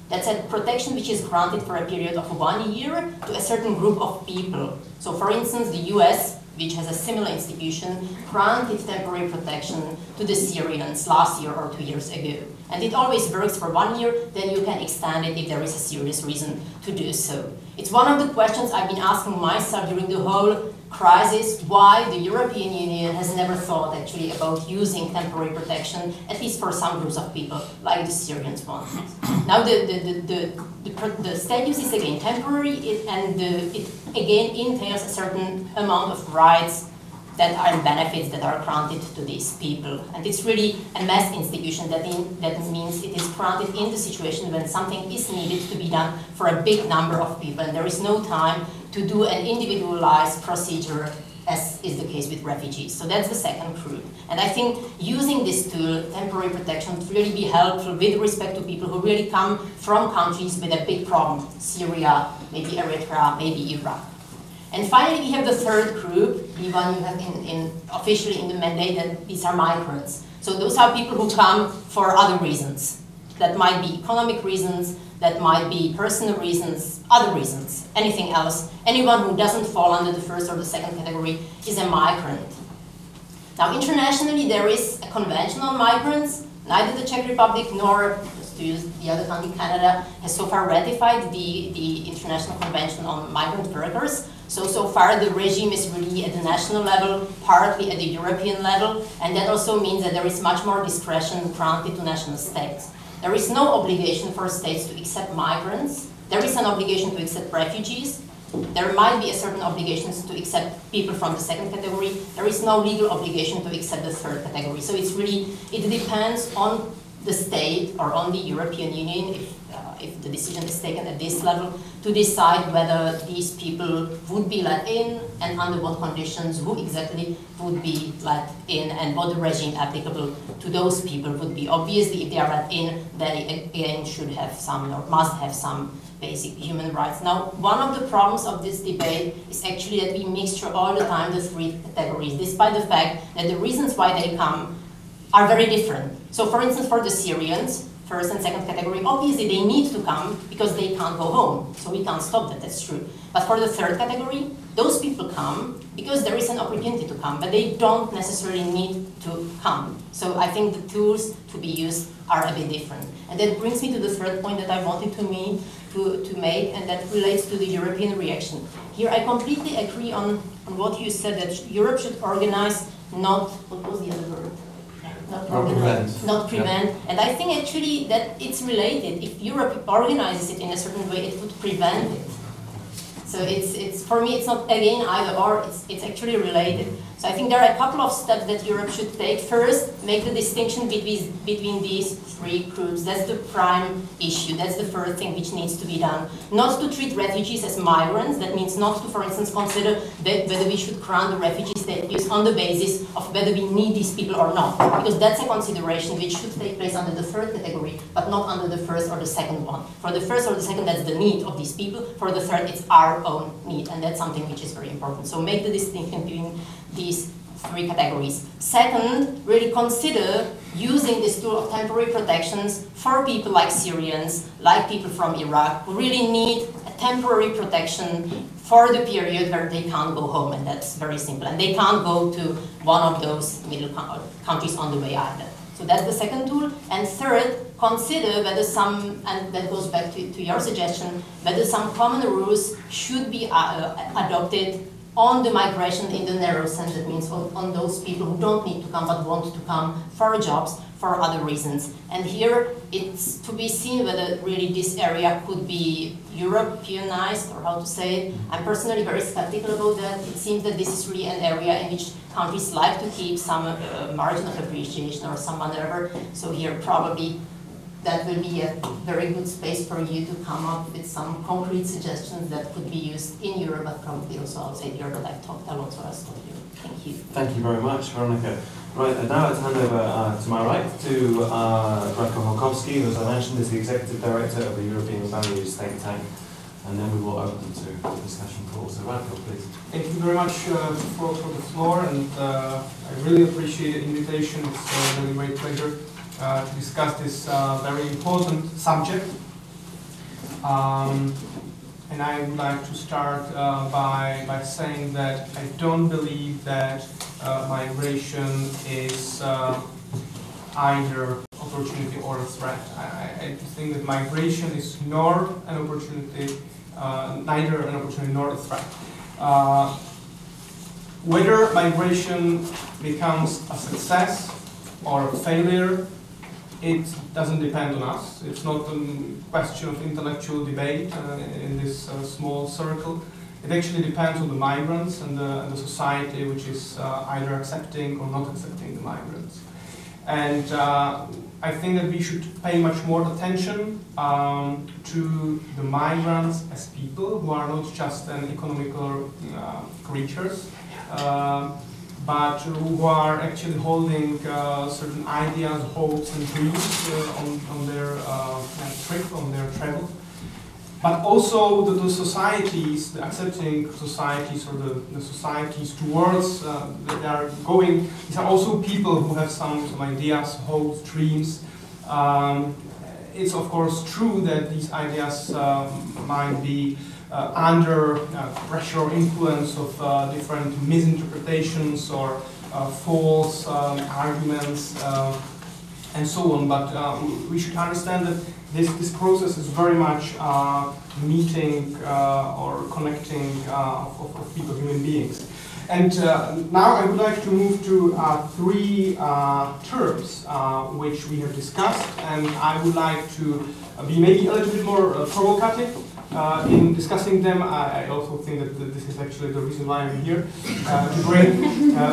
That's a protection which is granted for a period of 1 year to a certain group of people. So for instance, the US, which has a similar institution, granted temporary protection to the Syrians last year or 2 years ago. And it always works for 1 year, then you can extend it if there is a serious reason to do so. It's one of the questions I've been asking myself during the whole crisis why the European Union has never thought actually about using temporary protection, at least for some groups of people, like the Syrians one. Now the status is again temporary, it again entails a certain amount of rights that are benefits that are granted to these people. And it's really a mass institution that means it is granted in the situation when something is needed to be done for a big number of people, and there is no time to do an individualized procedure as is the case with refugees. So that's the second group. And I think using this tool, temporary protection, would really be helpful with respect to people who really come from countries with a big problem, Syria, maybe Eritrea, maybe Iraq. And finally, we have the third group, the one you have officially in the mandate, that these are migrants. So those are people who come for other reasons. That might be economic reasons, that might be personal reasons, other reasons, anything else. Anyone who doesn't fall under the first or the second category is a migrant. Now, internationally, there is a convention on migrants. Neither the Czech Republic nor, just to use the other country, Canada, has so far ratified the International Convention on Migrant Workers. So far the regime is really at the national level, partly at the European level, and that also means that there is much more discretion granted to national states. There is no obligation for states to accept migrants. There is an obligation to accept refugees. There might be a certain obligations to accept people from the second category. There is no legal obligation to accept the third category. So it's really, it depends on the state or on the European Union, if the decision is taken at this level, to decide whether these people would be let in and under what conditions, who exactly would be let in, and what the regime applicable to those people would be. Obviously, if they are let in, they again should have some, or must have some basic human rights. Now, one of the problems of this debate is actually that we mixture all the time the three categories, despite the fact that the reasons why they come are very different. So for instance, for the Syrians, first and second category, obviously they need to come because they can't go home. So we can't stop that, that's true. But for the third category, those people come because there is an opportunity to come, but they don't necessarily need to come. So I think the tools to be used are a bit different. And that brings me to the third point that I wanted to make, and that relates to the European reaction. Here I completely agree on what you said, that Europe should organize, not, what was the other word? Not prevent. Yeah. And I think actually that it's related. If Europe organizes it in a certain way, it would prevent it. So it's for me, it's not again either or, it's actually related. So I think there are a couple of steps that Europe should take. First, make the distinction between these three groups. That's the prime issue. That's the first thing which needs to be done. Not to treat refugees as migrants. That means not to, for instance, consider whether we should grant the refugee status on the basis of whether we need these people or not. Because that's a consideration which should take place under the third category, but not under the first or the second one. For the first or the second, that's the need of these people. For the third, it's our own need, and that's something which is very important. So make the distinction between these three categories. Second, really consider using this tool of temporary protections for people like Syrians, like people from Iraq, who really need a temporary protection for the period where they can't go home, and that's very simple. And they can't go to one of those middle countries on the way either. So that's the second tool. And third, consider whether some, and that goes back to your suggestion, whether some common rules should be adopted on the migration in the narrow sense. That means on those people who don't need to come but want to come for jobs, for other reasons. And here it's to be seen whether really this area could be Europeanized, or how to say it. I'm personally very skeptical about that. It seems that this is really an area in which countries like to keep some margin of appreciation or some whatever. So here probably that will be a very good space for you to come up with some concrete suggestions that could be used in Europe, but probably also outside Europe, that I've talked a lot, so I'll stop here. Thank you. Thank you very much, Veronika. Right, and now let's hand over to my right to Radko Hokovský, who, as I mentioned, is the Executive Director of the European Values Think Tank, and then we will open to the discussion call. So Radko, please. Thank you very much for the floor, and I really appreciate the invitation. It's a really great pleasure to discuss this very important subject. And I would like to start by saying that I don't believe that migration is either opportunity or a threat. I think that migration is nor an opportunity, neither an opportunity nor a threat. Whether migration becomes a success or a failure, it doesn't depend on us. It's not a question of intellectual debate in this small circle. It actually depends on the migrants and the society which is either accepting or not accepting the migrants. And I think that we should pay much more attention to the migrants as people who are not just an economical creatures, but who are actually holding certain ideas, hopes and dreams on their trip, on their travel. But also the societies, the accepting societies or the societies towards that they are going, these are also people who have some ideas, hopes, dreams. It's of course true that these ideas might be under pressure or influence of different misinterpretations or false arguments and so on, but we should understand that this process is very much meeting or connecting of people, human beings. And now I would like to move to three terms which we have discussed, and I would like to be maybe a little bit more provocative in discussing them. I also think that this is actually the reason why I'm here, to bring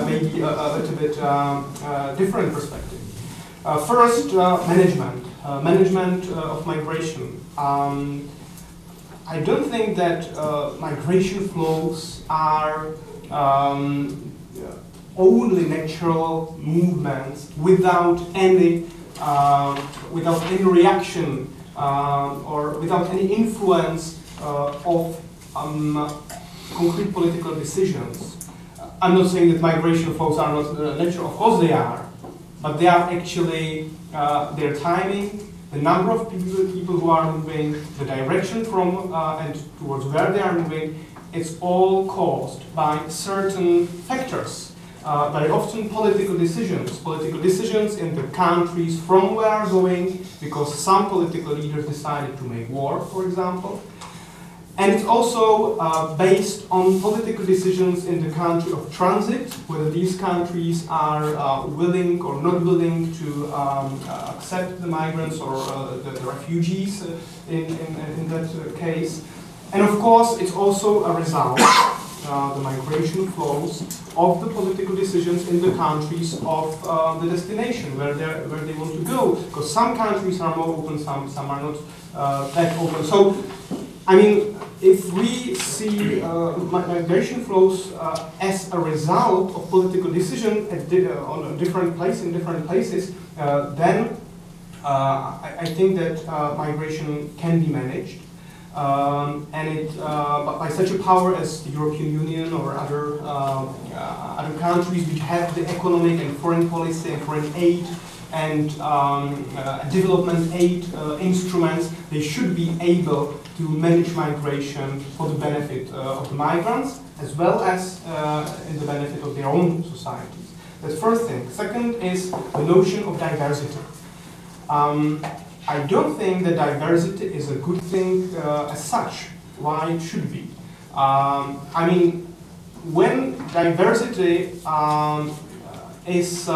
maybe a little bit different perspective. First, management. Management of migration. I don't think that migration flows are only natural movements without any reaction or without any influence of concrete political decisions. I'm not saying that migration flows are not natural. Of course they are, but they are actually their timing, the number of people who are moving, the direction from and towards where they are moving. It's all caused by certain factors, very often political decisions in the countries from where are going, because some political leaders decided to make war, for example. And it's also based on political decisions in the country of transit, whether these countries are willing or not willing to accept the migrants or the refugees in that case. And of course, it's also a result, the migration flows, of the political decisions in the countries of the destination, where they want to go. Because some countries are more open, some are not that open. So, I mean, if we see migration flows as a result of political decision on a different place, in different places, then I think that migration can be managed. And it, by such a power as the European Union or other countries which have the economic and foreign policy and foreign aid and development aid instruments, they should be able to manage migration for the benefit of the migrants as well as in the benefit of their own societies. That's the first thing. Second is the notion of diversity. I don't think that diversity is a good thing as such. Why it should be? I mean, when diversity is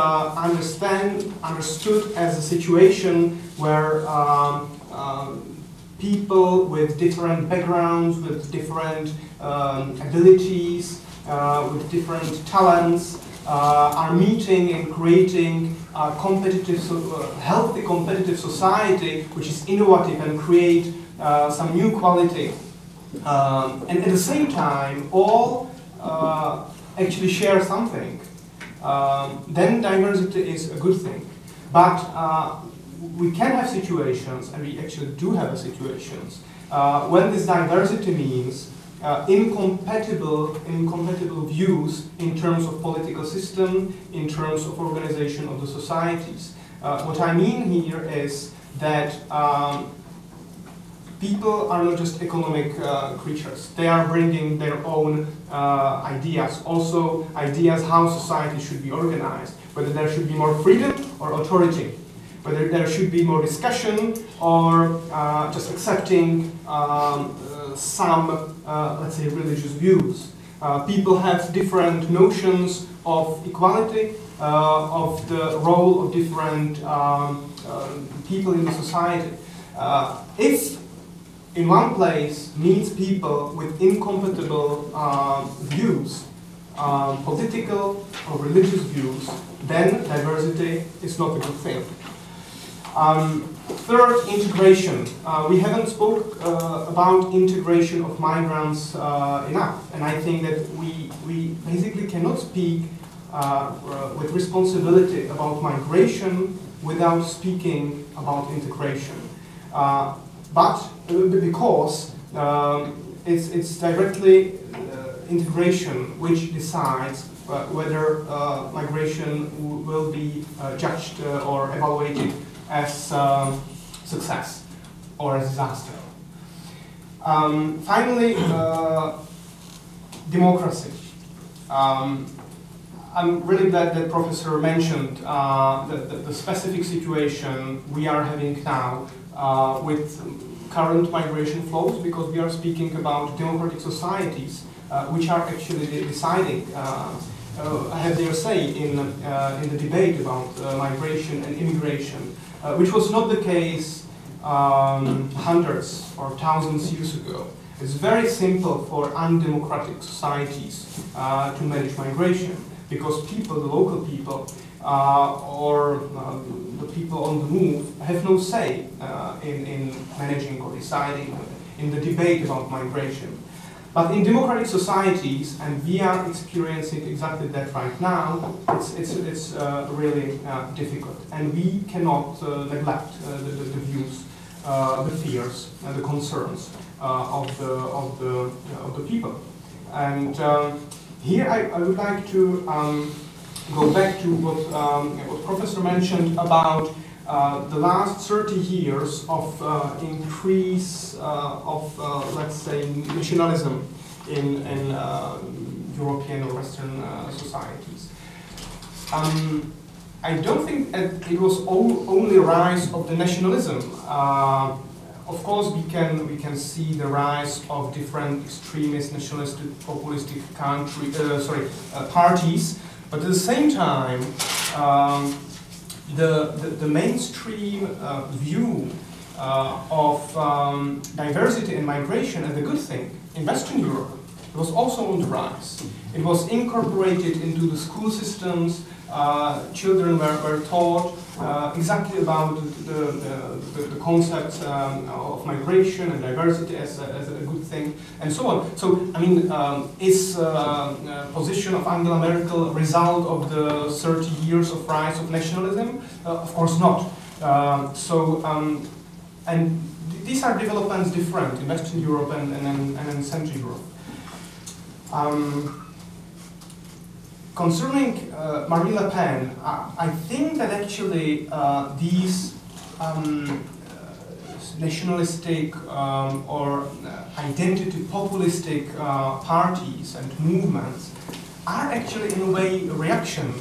understood as a situation where people with different backgrounds, with different abilities, with different talents are meeting and creating a competitive, healthy competitive society which is innovative and create some new quality. And at the same time, all actually share something. Then diversity is a good thing. But we can have situations, and we actually do have situations, when this diversity means incompatible views in terms of political system, in terms of organization of the societies. What I mean here is that people are not just economic creatures. They are bringing their own ideas, also ideas how society should be organized, whether there should be more freedom or authority, whether there should be more discussion or just accepting some, let's say, religious views. People have different notions of equality, of the role of different people in the society. If in one place meets people with incompatible views, political or religious views, then diversity is not a good thing. Third, integration. We haven't spoke about integration of migrants enough, and I think that we basically cannot speak with responsibility about migration without speaking about integration. But because it's directly integration which decides whether migration will be judged or evaluated as success or as disaster. Finally, democracy. I'm really glad that Professor mentioned the specific situation we are having now with current migration flows, because we are speaking about democratic societies which are actually deciding, have their say in the debate about migration and immigration, which was not the case hundreds or thousands years ago. It's very simple for undemocratic societies to manage migration, because people, the local people, or the people on the move have no say in managing or deciding in the debate about migration. But in democratic societies, and we are experiencing exactly that right now, it's really difficult, and we cannot neglect the views, the fears, and the concerns of the people. And here I would like to go back to what Professor mentioned about the last 30 years of increase of, let's say, nationalism in European or Western societies. I don't think it was only a rise of the nationalism. Of course, we can see the rise of different extremist, nationalistic, populistic parties, but at the same time, the mainstream view of diversity and migration as a good thing in Western Europe, it was also on the rise. It was incorporated into the school systems. Children were taught exactly about the concepts of migration and diversity as a good thing, and so on. So, I mean, is position of Angela Merkel a result of the 30 years of rise of nationalism? Of course not. And these are developments different in Western Europe and in Central Europe. Concerning Marine Le Pen, I think that actually these nationalistic or identity populistic parties and movements are actually in a way a reaction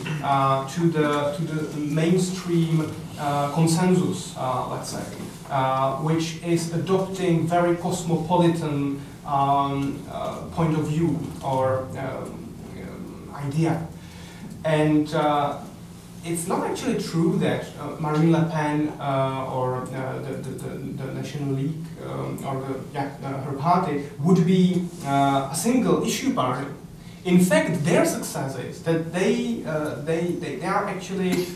to the mainstream consensus, let's say, which is adopting very cosmopolitan point of view or idea. And it's not actually true that Marine Le Pen or the National League or her party would be a single issue party. In fact, their success is that they are actually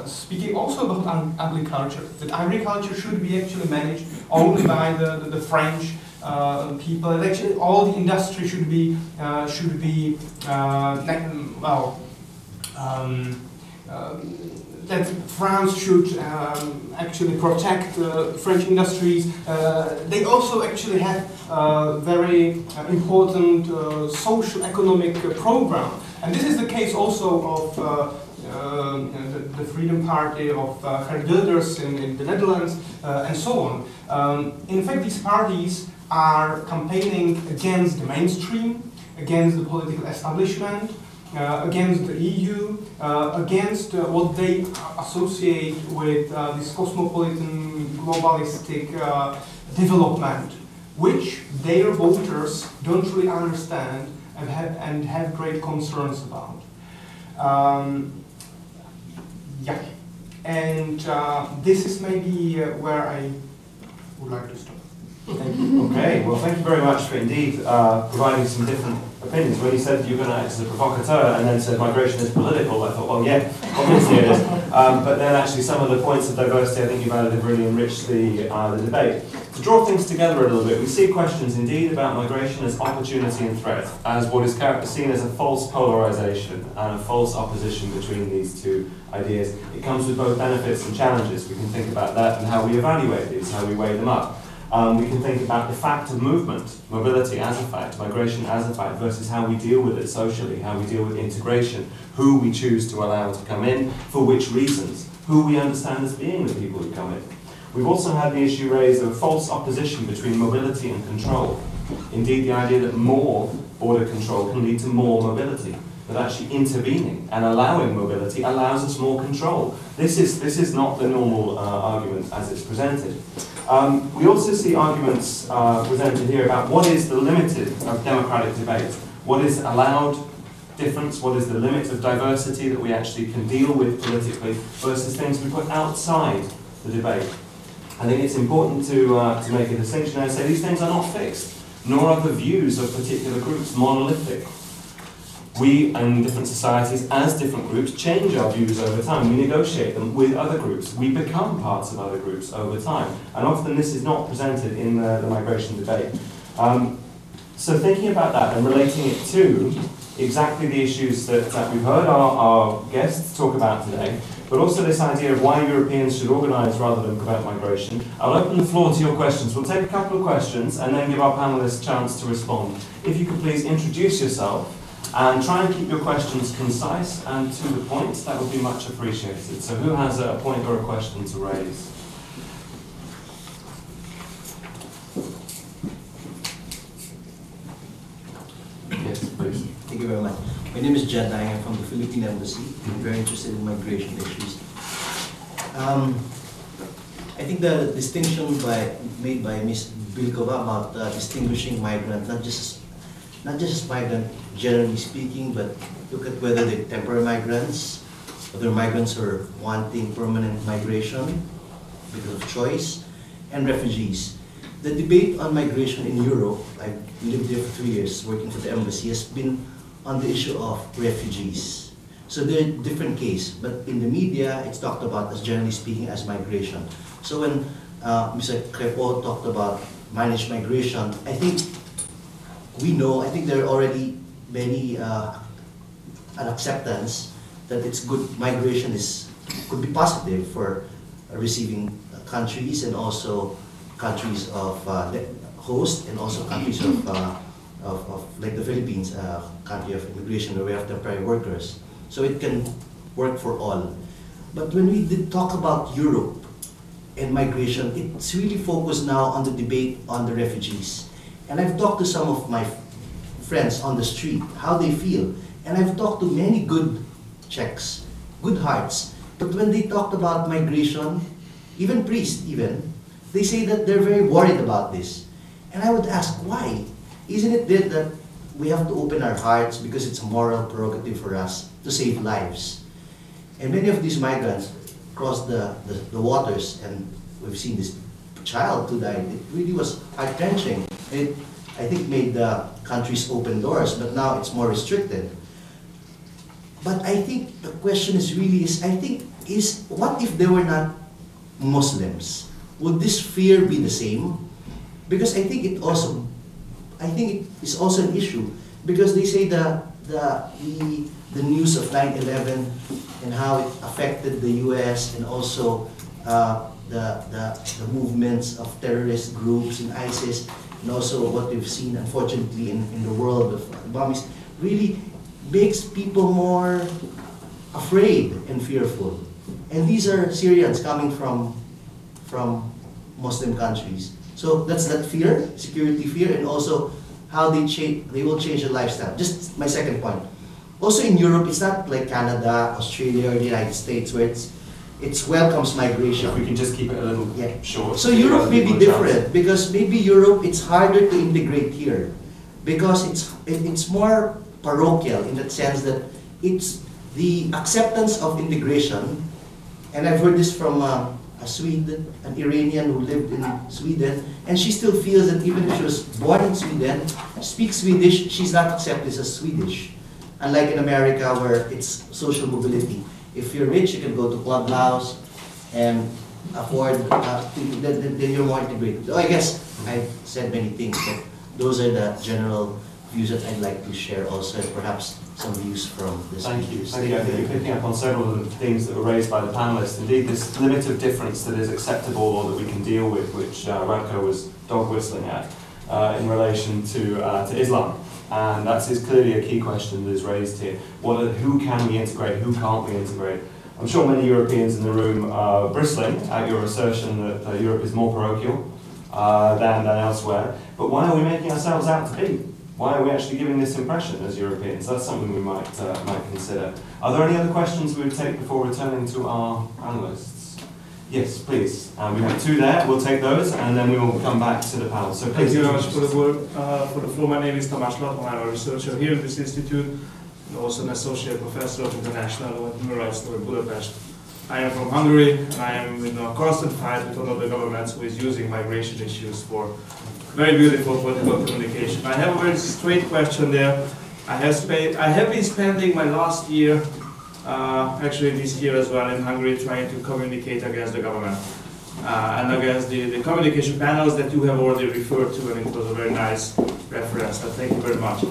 speaking also about agriculture. That agriculture should be actually managed only by the French people. And actually, all the industry should be that France should actually protect French industries. They also actually have a very important social economic program. And this is the case also of the Freedom Party, of Geert in the Netherlands, and so on. In fact, these parties are campaigning against the mainstream, against the political establishment, against the EU, against what they associate with this cosmopolitan, globalistic development, which their voters don't really understand have great concerns about. Yeah, and this is maybe where I would like to stop. Okay, well thank you very much for indeed providing some different opinions. When you said you were going to act as a provocateur and then said migration is political, I thought, well yeah, obviously it is. But then actually some of the points of diversity I think you've added have really enriched the debate. To draw things together a little bit, we see questions indeed about migration as opportunity and threat, as what is seen as a false polarization and a false opposition between these two ideas. It comes with both benefits and challenges. We can think about that and how we evaluate these, how we weigh them up. We can think about the fact of movement, mobility as a fact, migration as a fact, versus how we deal with it socially, how we deal with integration, who we choose to allow to come in, for which reasons, who we understand as being the people who come in. We've also had the issue raised of a false opposition between mobility and control. Indeed, the idea that more border control can lead to more mobility, that actually intervening and allowing mobility allows us more control. This is not the normal argument as it's presented. We also see arguments presented here about what is the limit of democratic debate, what is allowed difference, what is the limit of diversity that we actually can deal with politically versus things we put outside the debate. I think it's important to make a distinction and say these things are not fixed, nor are the views of particular groups monolithic. We, in different societies, as different groups, change our views over time. We negotiate them with other groups. We become parts of other groups over time. And often this is not presented in the migration debate. So thinking about that and relating it to exactly the issues that we've heard our guests talk about today, but also this idea of why Europeans should organise rather than prevent migration, I'll open the floor to your questions. We'll take a couple of questions and then give our panellists a chance to respond. If you could please introduce yourself, and try and keep your questions concise and to the point, that would be much appreciated. So who has a point or a question to raise? Yes, please. Thank you very much. My name is Jed. I am from the Philippine Embassy. I'm very interested in migration issues. I think the distinction made by Ms. Bílková about distinguishing migrant, not just as migrant generally speaking, but look at whether they're temporary migrants, whether migrants are wanting permanent migration because of choice, and refugees. The debate on migration in Europe, I lived there for 3 years working for the embassy, has been on the issue of refugees. So they're a different case, but in the media it's talked about as generally speaking as migration. So when Mr. Crépeau talked about managed migration, I think I think there are already many an acceptance that it's good. Migration could be positive for receiving countries and also countries of host and also countries of like the Philippines, country of immigration where we have temporary workers. So it can work for all. But when we did talk about Europe and migration, it's really focused now on the debate on the refugees. And I've talked to some of my friends on the street, how they feel. And I've talked to many good Czechs, good hearts. But when they talked about migration, even priests they say that they're very worried about this. And I would ask, why? Isn't it that we have to open our hearts because it's a moral prerogative for us to save lives? And many of these migrants cross the waters, and we've seen this child who died. It really was heart-wrenching. It, I think, made the countries open doors, but now it's more restricted. But I think the question is really, what if they were not Muslims? Would this fear be the same? Because I think it is also an issue, because they say the news of 9/11 and how it affected the U.S. and also the movements of terrorist groups in ISIS, and also what we've seen, unfortunately, in the world of bombings, really makes people more afraid and fearful. And these are Syrians coming from Muslim countries. So that's that fear, security fear, and also how they will change their lifestyle. Just my second point. Also in Europe, it's not like Canada, Australia, or the United States, where it welcomes migration. If we can just keep it a little short. So Europe may be different, because maybe Europe, it's harder to integrate here. because it's more parochial in that sense that it's the acceptance of integration, and I've heard this from a Swede, an Iranian who lived in Sweden, and she still feels that even if she was born in Sweden, speaks Swedish, she's not accepted as Swedish. Unlike in America where it's social mobility. If you're rich, you can go to Clubhouse and afford, then you're more integrated. So I guess I've said many things, but those are the general views that I'd like to share also, and perhaps some views from this. Thank you. Thank you. I think you're picking up on several of the themes that were raised by the panelists. Indeed, this limit of difference that is acceptable or that we can deal with, which Radko was dog whistling at, in relation to Islam. And that is clearly a key question that is raised here. Who can we integrate? Who can't we integrate? I'm sure many Europeans in the room are bristling at your assertion that Europe is more parochial than elsewhere. But why are we making ourselves out to be? Why are we actually giving this impression as Europeans? That's something we might consider. Are there any other questions we would take before returning to our panelists? Yes, please. We have two there. We'll take those, and then we will come back to the panel. So please. Thank you very much for the word. For the floor, my name is Tamar. I'm a researcher here at this institute, and also an associate professor of international and human rights law in Budapest. I am from Hungary, and I am in a constant fight with one of the governments who is using migration issues for very beautiful political communication. I have a very straight question there. I have been spending my last year, actually this year as well, in Hungary, trying to communicate against the government and against the communication panels that you have already referred to, and it was a very nice reference. So thank you very much.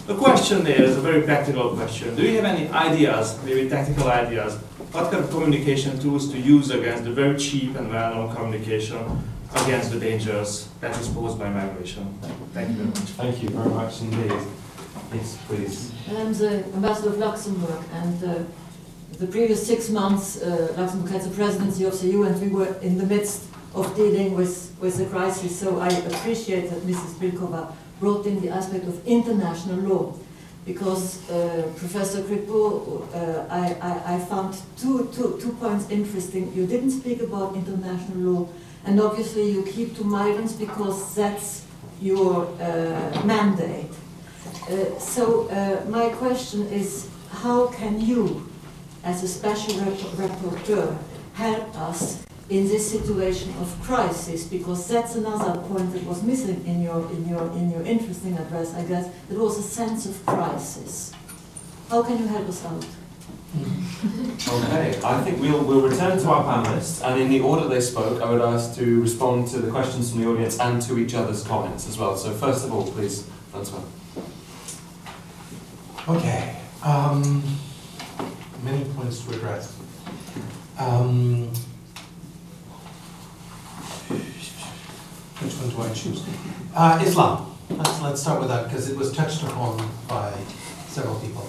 The question there is a very practical question. Do you have any ideas, maybe technical ideas, what kind of communication tools to use against the very cheap and well-known communication against the dangers that is posed by migration? Thank you very much. Thank you very much indeed. Yes, please. I'm the ambassador of Luxembourg, and the previous 6 months, Luxembourg had the presidency of the EU, and we were in the midst of dealing with the crisis. So I appreciate that Mrs. Bílková brought in the aspect of international law, because Professor Crépeau, I found two points interesting. You didn't speak about international law, and obviously you keep to migrants because that's your mandate. So my question is, how can you, as a special rapporteur, help us in this situation of crisis? Because that's another point that was missing in your interesting address, I guess. It was a sense of crisis. How can you help us out? Okay, I think we'll return to our panelists, and in the order they spoke, I would ask to respond to the questions from the audience and to each other's comments as well. So first of all, please, François. Okay, many points to address. Which one do I choose? Islam. Let's start with that because it was touched upon by several people.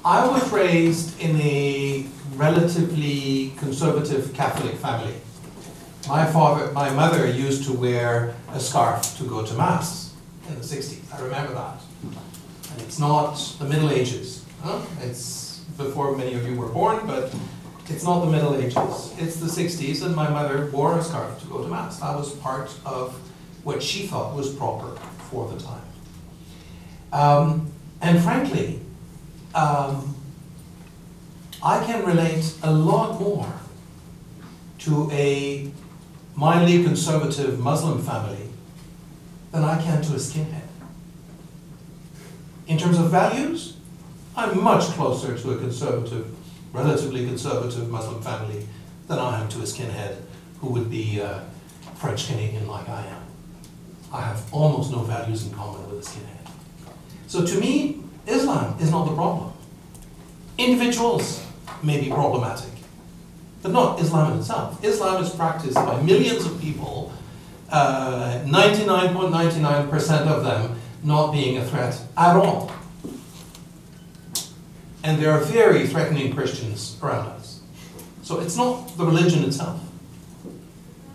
I was raised in a relatively conservative Catholic family. My mother used to wear a scarf to go to Mass in the 60s. I remember that. And it's not the Middle Ages. Huh? It's before many of you were born, but it's not the Middle Ages. It's the 60s, and my mother wore a scarf to go to Mass. That was part of what she thought was proper for the time. And frankly, I can relate a lot more to a mildly conservative Muslim family than I can to a skinhead. In terms of values, I'm much closer to a conservative, relatively conservative Muslim family than I am to a skinhead who would be French Canadian like I am. I have almost no values in common with a skinhead. So to me, Islam is not the problem. Individuals may be problematic, but not Islam in itself. Islam is practiced by millions of people, 99.99% of them not being a threat at all. And there are very threatening Christians around us. So it's not the religion itself.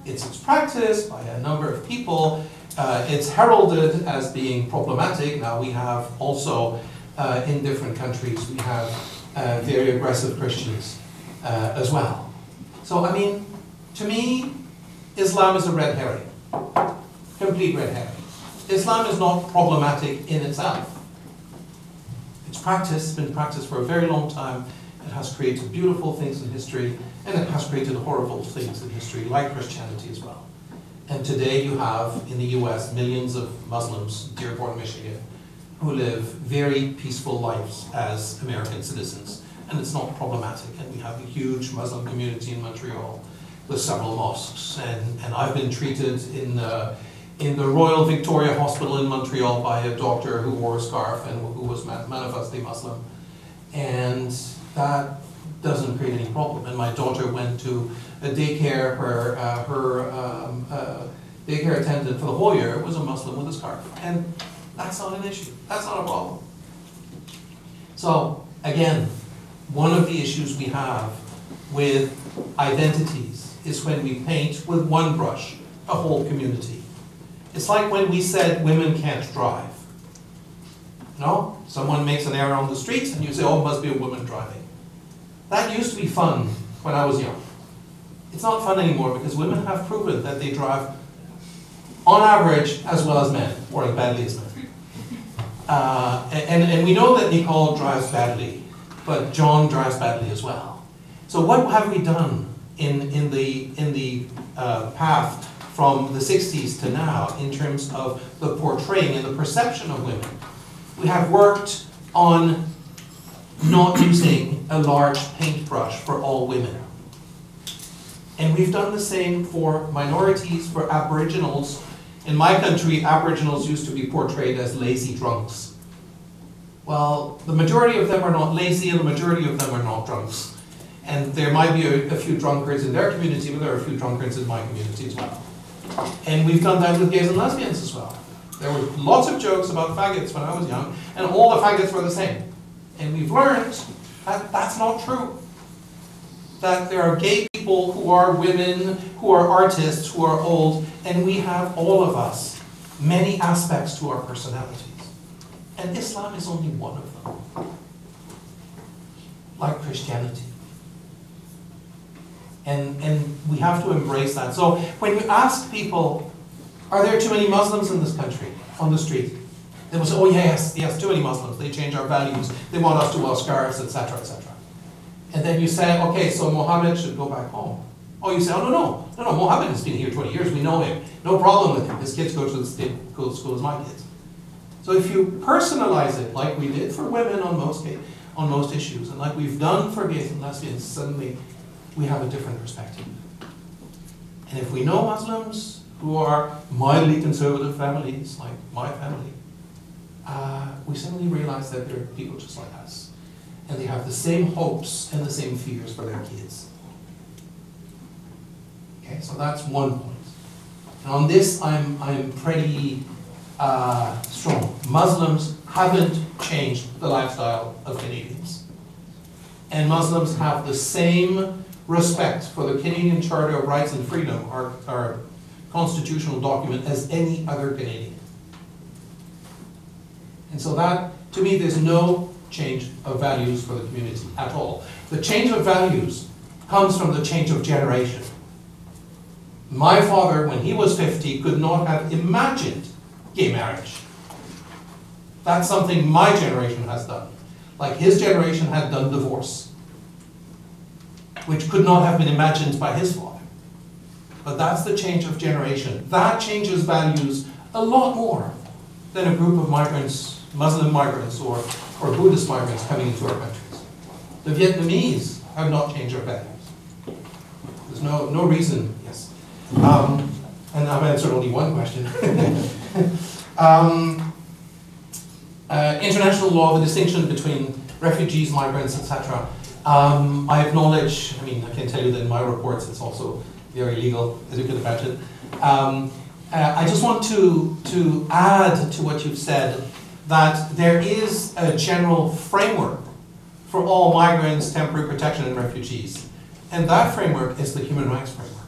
It's practiced by a number of people. It's heralded as being problematic. Now we have also, in different countries, we have very aggressive Christians as well. So I mean, to me, Islam is a red herring. Complete red herring. Islam is not problematic in itself. It's been practiced for a very long time. It has created beautiful things in history, and it has created horrible things in history, like Christianity as well. And today you have, in the US, millions of Muslims, Dearborn, Michigan, who live very peaceful lives as American citizens. And it's not problematic. And we have a huge Muslim community in Montreal with several mosques. And I've been treated in the Royal Victoria Hospital in Montreal by a doctor who wore a scarf and who was manifestly Muslim. And that doesn't create any problem. And my daughter went to a daycare where her daycare attendant for the whole year was a Muslim with a scarf. And that's not an issue. That's not a problem. So, again, one of the issues we have with identities is when we paint with one brush a whole community. It's like when we said women can't drive. No? Someone makes an error on the streets and you say, oh, it must be a woman driving. That used to be fun when I was young. It's not fun anymore because women have proven that they drive on average as well as men, or as badly as men. And we know that Nicole drives badly, but John drives badly as well. So what have we done in the path from the 60s to now in terms of the portraying and the perception of women? We have worked on not using a large paintbrush for all women. And we've done the same for minorities, for Aboriginals. In my country, Aboriginals used to be portrayed as lazy drunks. Well, the majority of them are not lazy and the majority of them are not drunks. And there might be a few drunkards in their community, but there are a few drunkards in my community as well. And we've done that with gays and lesbians as well. There were lots of jokes about faggots when I was young, and all the faggots were the same. And we've learned that that's not true. That there are gay people who are women, who are artists, who are old, and we have, all of us, many aspects to our personalities. And Islam is only one of them. Like Christianity. And we have to embrace that. So when you ask people, are there too many Muslims in this country, on the street? They will say, oh yes, too many Muslims. They change our values. They want us to wear scarves, etc., etc. And then you say, okay, so Mohammed should go back home. Oh, you say, oh, no, Mohammed has been here 20 years. We know him. No problem with him. His kids go to the same school as my kids. So if you personalize it, like we did for women on most issues, and like we've done for gays and lesbians, suddenly we have a different perspective. And if we know Muslims who are mildly conservative families, like my family, we suddenly realize that they're people just like us. And they have the same hopes and the same fears for their kids. Okay, so that's one point. And on this, I'm pretty strong. Muslims haven't changed the lifestyle of Canadians. And Muslims have the same respect for the Canadian Charter of Rights and Freedom, our constitutional document, as any other Canadian. And so that, to me, there's no change of values for the community at all. The change of values comes from the change of generation. My father, when he was 50, could not have imagined gay marriage. That's something my generation has done. Like his generation had done divorce, which could not have been imagined by his father. But that's the change of generation. That changes values a lot more than a group of migrants, Muslim migrants or Buddhist migrants coming into our countries. The Vietnamese have not changed their values. There's no reason, yes. And I've answered only one question. International law, the distinction between refugees, migrants, etc. I acknowledge, I can tell you that in my reports it's also very legal, as you can imagine. I just want to add to what you've said that there is a general framework for all migrants, temporary protection, and refugees. And that framework is the human rights framework.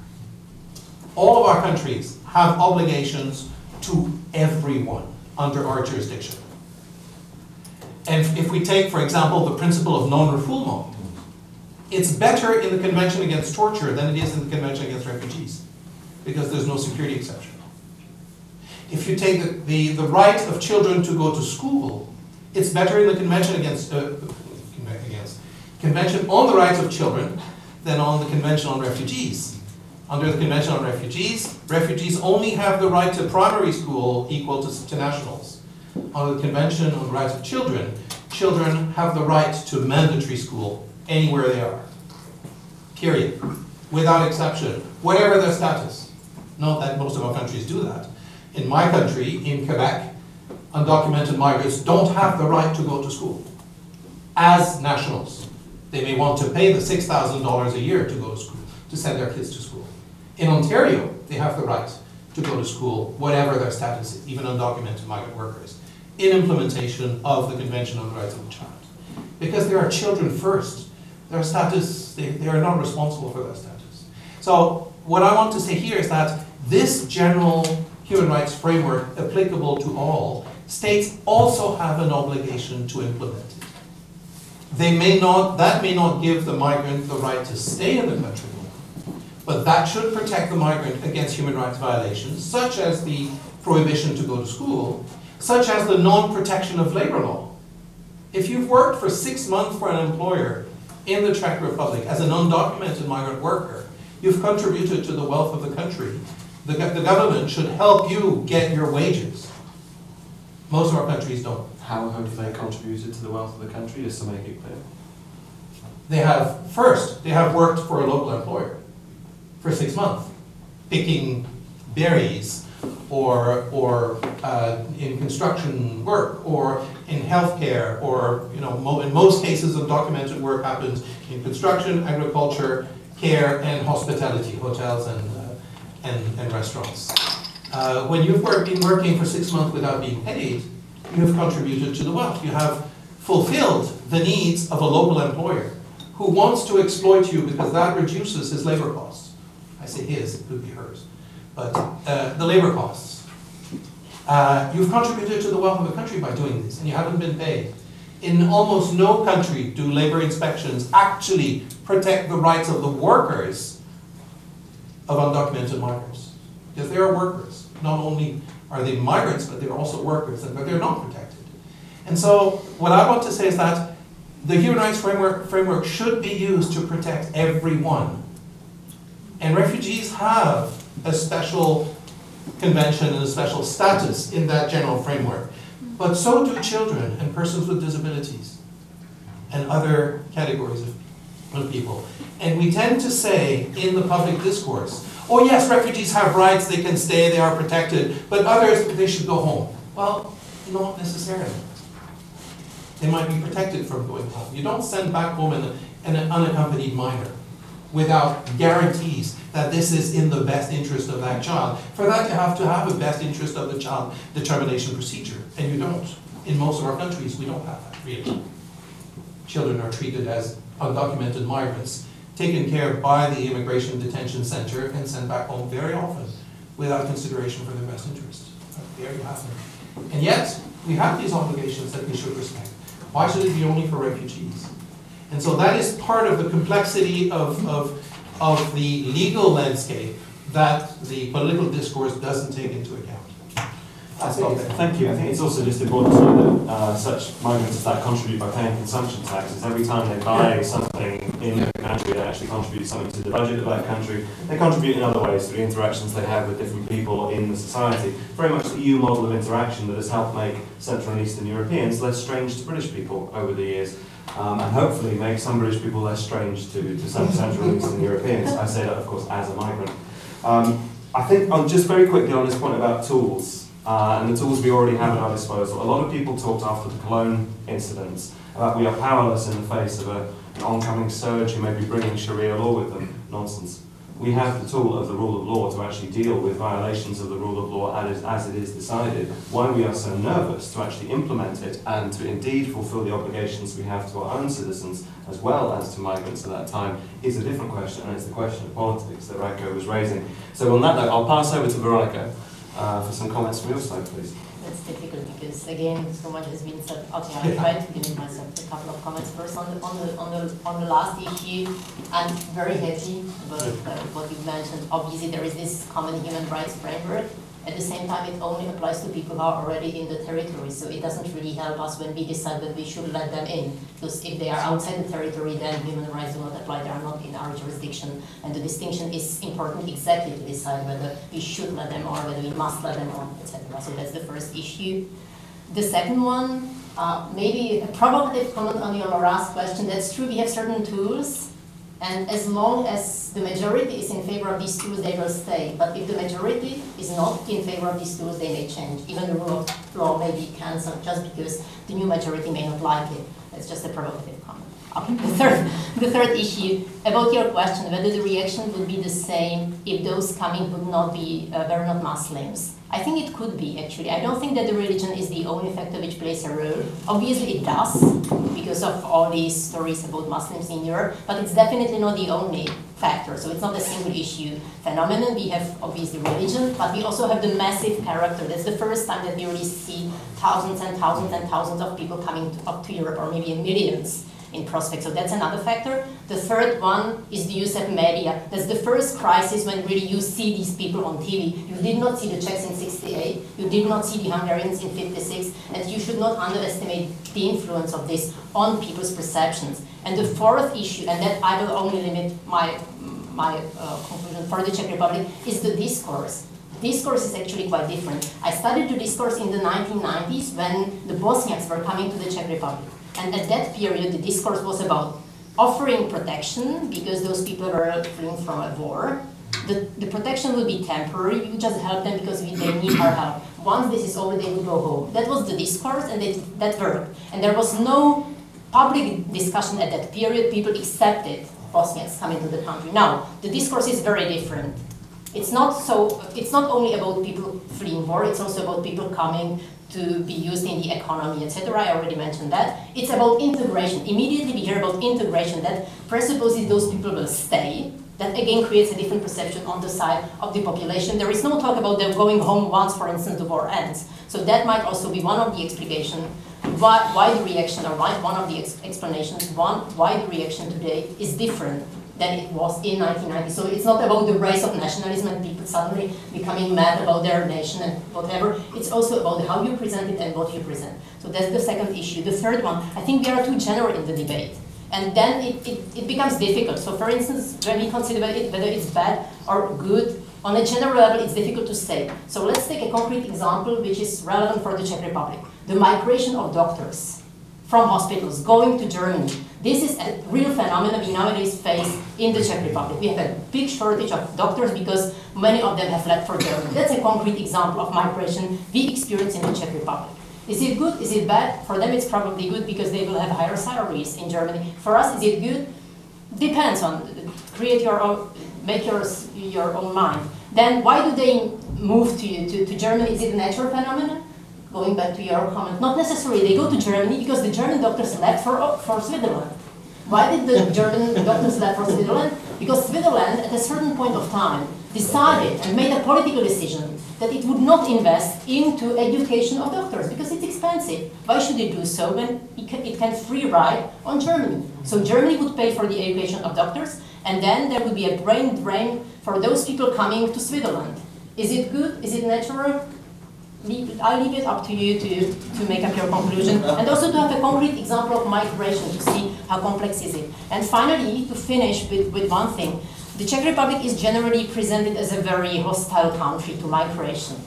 All of our countries have obligations to everyone under our jurisdiction. And if we take, for example, the principle of non-refoulement, it's better in the Convention Against Torture than it is in the Convention Against Refugees, because there's no security exception. If you take the right of children to go to school, it's better in the Convention Convention on the Rights of Children than on the Convention on Refugees. Under the Convention on Refugees, refugees only have the right to primary school equal to nationals. Under the Convention on the Rights of Children, children have the right to mandatory school anywhere they are. Period. Without exception, whatever their status. Not that most of our countries do that. In my country, in Quebec, undocumented migrants don't have the right to go to school as nationals. They may want to pay the $6,000 a year to go to school, to send their kids to school. In Ontario, they have the right to go to school, whatever their status is, even undocumented migrant workers, in implementation of the Convention on the Rights of the Child. Because they are children first. Their status, they are not responsible for their status. So what I want to say here is that this general human rights framework applicable to all, states also have an obligation to implement it. That may not give the migrant the right to stay in the country, but that should protect the migrant against human rights violations, such as the prohibition to go to school, such as the non-protection of labor law. If you've worked for 6 months for an employer in the Czech Republic as an undocumented migrant worker, you've contributed to the wealth of the country. The government should help you get your wages. Most of our countries don't. How have they contributed to the wealth of the country, just to make it clear? They have worked for a local employer for 6 months, picking berries, or in construction work, or in healthcare, or in most cases undocumented work happens in construction, agriculture, care, and hospitality, hotels and restaurants. When you've been working for 6 months without being paid, you have contributed to the wealth. You have fulfilled the needs of a local employer who wants to exploit you because that reduces his labor costs. I say his, it could be hers, but the labor costs. You've contributed to the wealth of the country by doing this, and you haven't been paid. In almost no country do labor inspections actually protect the rights of the workers of undocumented migrants. Because they are workers. Not only are they migrants, but they're also workers, but they're not protected. And so what I want to say is that the human rights framework should be used to protect everyone. And refugees have a special convention and a special status in that general framework. But so do children and persons with disabilities and other categories of people. And we tend to say in the public discourse, oh yes, refugees have rights, they can stay, they are protected, but others, they should go home. Well, not necessarily. They might be protected from going home. You don't send back home an unaccompanied minor without guarantees that this is in the best interest of that child. For that, you have to have a best interest of the child determination procedure, and you don't. In most of our countries, we don't have that, really. Children are treated as undocumented migrants, taken care of by the Immigration Detention Center and sent back home very often without consideration for their best interest. There you have it. And yet, we have these obligations that we should respect. Why should it be only for refugees? And so that is part of the complexity of the legal landscape that the political discourse doesn't take into account. Thank you. I think it's also just important to know that such migrants that contribute by paying consumption taxes. Every time they buy something in the country, they actually contribute something to the budget of that country. They contribute in other ways through the interactions they have with different people in the society. Very much the EU model of interaction that has helped make Central and Eastern Europeans less strange to British people over the years. And hopefully make some British people less strange to some Central and Eastern Europeans. I say that, of course, as a migrant. I think, just very quickly on this point about tools, and the tools we already have at our disposal. A lot of people talked after the Cologne incidents about we are powerless in the face of an oncoming surge who may be bringing Sharia law with them. Nonsense. We have the tool of the rule of law to actually deal with violations of the rule of law as it is decided. Why we are so nervous to actually implement it and to indeed fulfill the obligations we have to our own citizens as well as to migrants at that time is a different question, and it's the question of politics that Radko was raising. So on that note, I'll pass over to Veronika for some comments from your side, please. That's difficult because, again, so much has been said. Okay, I'll try to limit myself to a couple of comments. First, on the last issue, I'm very happy about what you mentioned. Obviously, there is this common human rights framework, At the same time, it only applies to people who are already in the territory, so it doesn't really help us when we decide that we should let them in. Because if they are outside the territory, then human rights do not apply, they are not in our jurisdiction. And the distinction is important exactly to decide whether we should let them or whether we must let them on, etc. So that's the first issue. The second one, maybe a provocative comment on your last question. That's true, we have certain tools, and as long as the majority is in favor of these tools, they will stay. But if the majority is not in favor of these tools, they may change. Even the rule of law may be cancelled just because the new majority may not like it. That's just a provocative comment. The third issue, about your question, whether the reaction would be the same if those coming would not be, were not Muslims. I think it could be, actually. I don't think that the religion is the only factor which plays a role. Obviously it does, because of all these stories about Muslims in Europe, but it's definitely not the only factor. So it's not a single issue phenomenon. We have obviously religion, but we also have the massive character. That's the first time that we really see thousands and thousands and thousands of people coming up to Europe, or maybe millions in prospect. So that's another factor. The third one is the use of media. That's the first crisis when really you see these people on TV. You did not see the Czechs in 68, you did not see the Hungarians in 56, and you should not underestimate the influence of this on people's perceptions. And the fourth issue, and that I will only limit my conclusion for the Czech Republic, is the discourse. Discourse is actually quite different. I studied the discourse in the 1990s when the Bosniaks were coming to the Czech Republic. And at that period, the discourse was about offering protection because those people were fleeing from a war. The protection will be temporary. We will just help them because they need our help. Once this is over, they will go home. That was the discourse, and that worked. And there was no public discussion at that period. People accepted Bosniaks coming to the country. Now, the discourse is very different. It's not only about people fleeing war, it's also about people coming to be used in the economy, etc. I already mentioned that. It's about integration. Immediately we hear about integration. That presupposes those people will stay. That again creates a different perception on the side of the population. There is no talk about them going home once, for instance, the war ends. So that might also be one of the explanations why the reaction, or one of the explanations, why the reaction today is different than it was in 1990. So it's not about the rise of nationalism and people suddenly becoming mad about their nation and whatever. It's also about how you present it and what you present. So that's the second issue. The third one, I think we are too general in the debate. And then it becomes difficult. So for instance, when we consider whether it's bad or good, on a general level, it's difficult to say. So let's take a concrete example which is relevant for the Czech Republic. The migration of doctors from hospitals going to Germany. This is a real phenomenon we nowadays face in the Czech Republic. We have a big shortage of doctors because many of them have fled for Germany. That's a concrete example of migration we experience in the Czech Republic. Is it good? Is it bad? For them it's probably good because they will have higher salaries in Germany. For us, is it good? Depends on, create your own, make your own mind. Then why do they move to Germany? Is it a natural phenomenon? Going back to your comment, not necessarily. They go to Germany because the German doctors left for Switzerland. Why did the German doctors left for Switzerland? Because Switzerland, at a certain point of time, decided and made a political decision that it would not invest into education of doctors because it's expensive. Why should it do so when it can free ride on Germany? So Germany would pay for the education of doctors, and then there would be a brain drain for those people coming to Switzerland. Is it good? Is it natural? I leave it up to you to make up your conclusion, and also to have a concrete example of migration to see how complex is it. And finally, to finish with one thing, the Czech Republic is generally presented as a very hostile country to migration.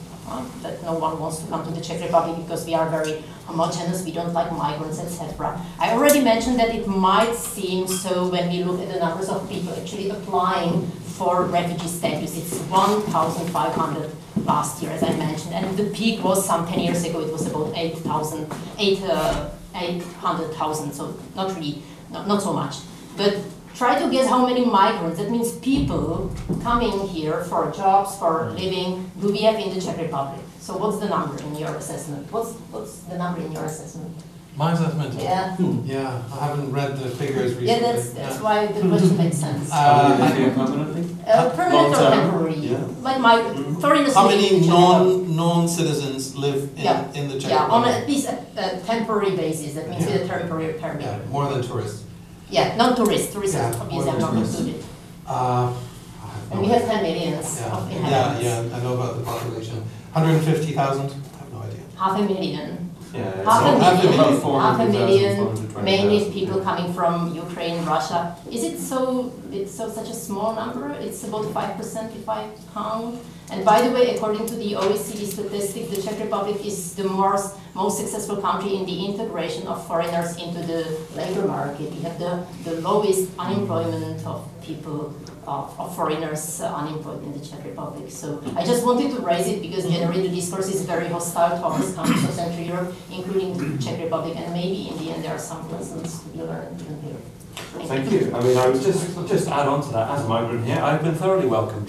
That no one wants to come to the Czech Republic because we are very homogeneous, we don't like migrants, etc. I already mentioned that it might seem so when we look at the numbers of people actually applying for refugee status. It's 1,500 last year, as I mentioned, and the peak was some 10 years ago. It was about 800,000, so not really, not so much. But try to guess how many migrants, that means people coming here for jobs, for living, do we have in the Czech Republic? So what's the number in your assessment? What's the number in your assessment? My assessment? Yeah. Yeah, I haven't read the figures recently. Yeah, that's why the question makes sense. Permanently? Permanent or temporary? Yeah. Like my foreigners. How many non-citizens live in the Czech Republic? Yeah, on at least a temporary basis. That means with a temporary permit. Yeah, more than tourists. Yeah, non-tourists. Tourists Yeah, obviously are not included. I have And we have 10 millions of inhabitants. Yeah, I know about the population. 150,000? I have no idea. 500,000. Yeah, Half a million, 420,000. mainly people coming from Ukraine, Russia. Is it so? It's such a small number. It's about 5% if I count. And by the way, according to the OECD statistics, the Czech Republic is the most successful country in the integration of foreigners into the labor market. We have the lowest unemployment of people, of foreigners unemployed in the Czech Republic. So I just wanted to raise it because generally the discourse is very hostile towards countries of Central Europe, including the Czech Republic, and maybe in the end there are some lessons to be learned even here. Thank you. I mean, I was just add on to that, as a migrant here, I've been thoroughly welcomed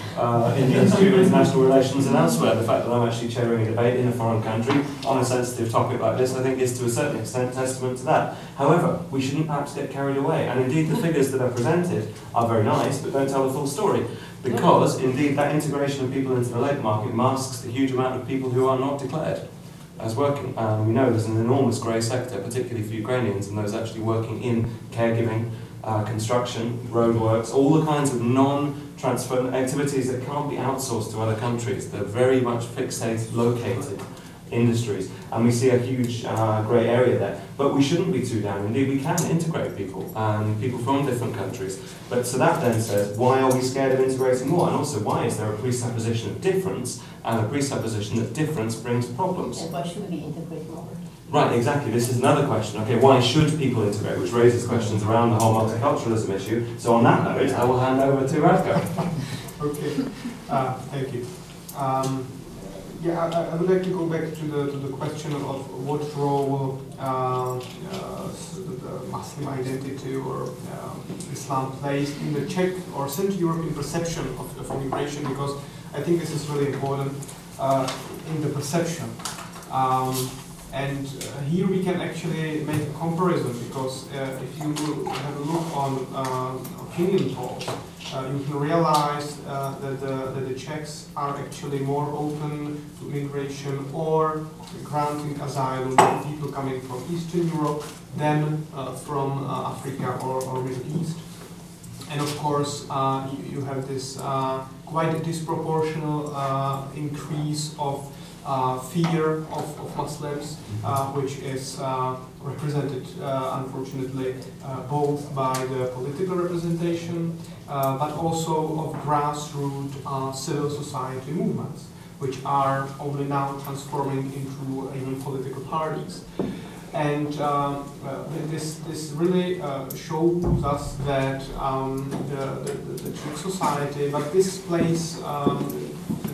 in the Institute of International Relations and elsewhere. The fact that I'm actually chairing a debate in a foreign country on a sensitive topic like this, I think, is to a certain extent testament to that. However, we shouldn't perhaps get carried away. And indeed, the figures that are presented are very nice, but don't tell the full story. Because, indeed, that integration of people into the labour market masks the huge amount of people who are not declared as working. We know there's an enormous grey sector, particularly for Ukrainians and those actually working in caregiving, construction, roadworks, all the kinds of non-transfer activities that can't be outsourced to other countries. They're very much fixated, located industries, and we see a huge grey area there. But we shouldn't be too down. Indeed, we can integrate people, people from different countries. But so that then says, why are we scared of integrating more? And also, why is there a presupposition of difference and a presupposition that difference brings problems? And why should we integrate more? Right, exactly. This is another question. Okay, why should people integrate? Which raises questions around the whole multiculturalism issue. So on that note, I will hand over to Radko. Okay, thank you. I would like to go back to the question of what role the Muslim identity or Islam plays in the Czech or Central European perception of immigration, because I think this is really important in the perception. And here we can actually make a comparison, because if you have a look on opinion polls, you can realize that the Czechs are actually more open to immigration or granting asylum to people coming from Eastern Europe than from Africa or Middle East. And of course, you have this quite a disproportional increase of fear of Muslims, which is represented, unfortunately, both by the political representation, but also of grassroots civil society movements, which are only now transforming into even political parties. And this really shows us that the Czech society, but this place,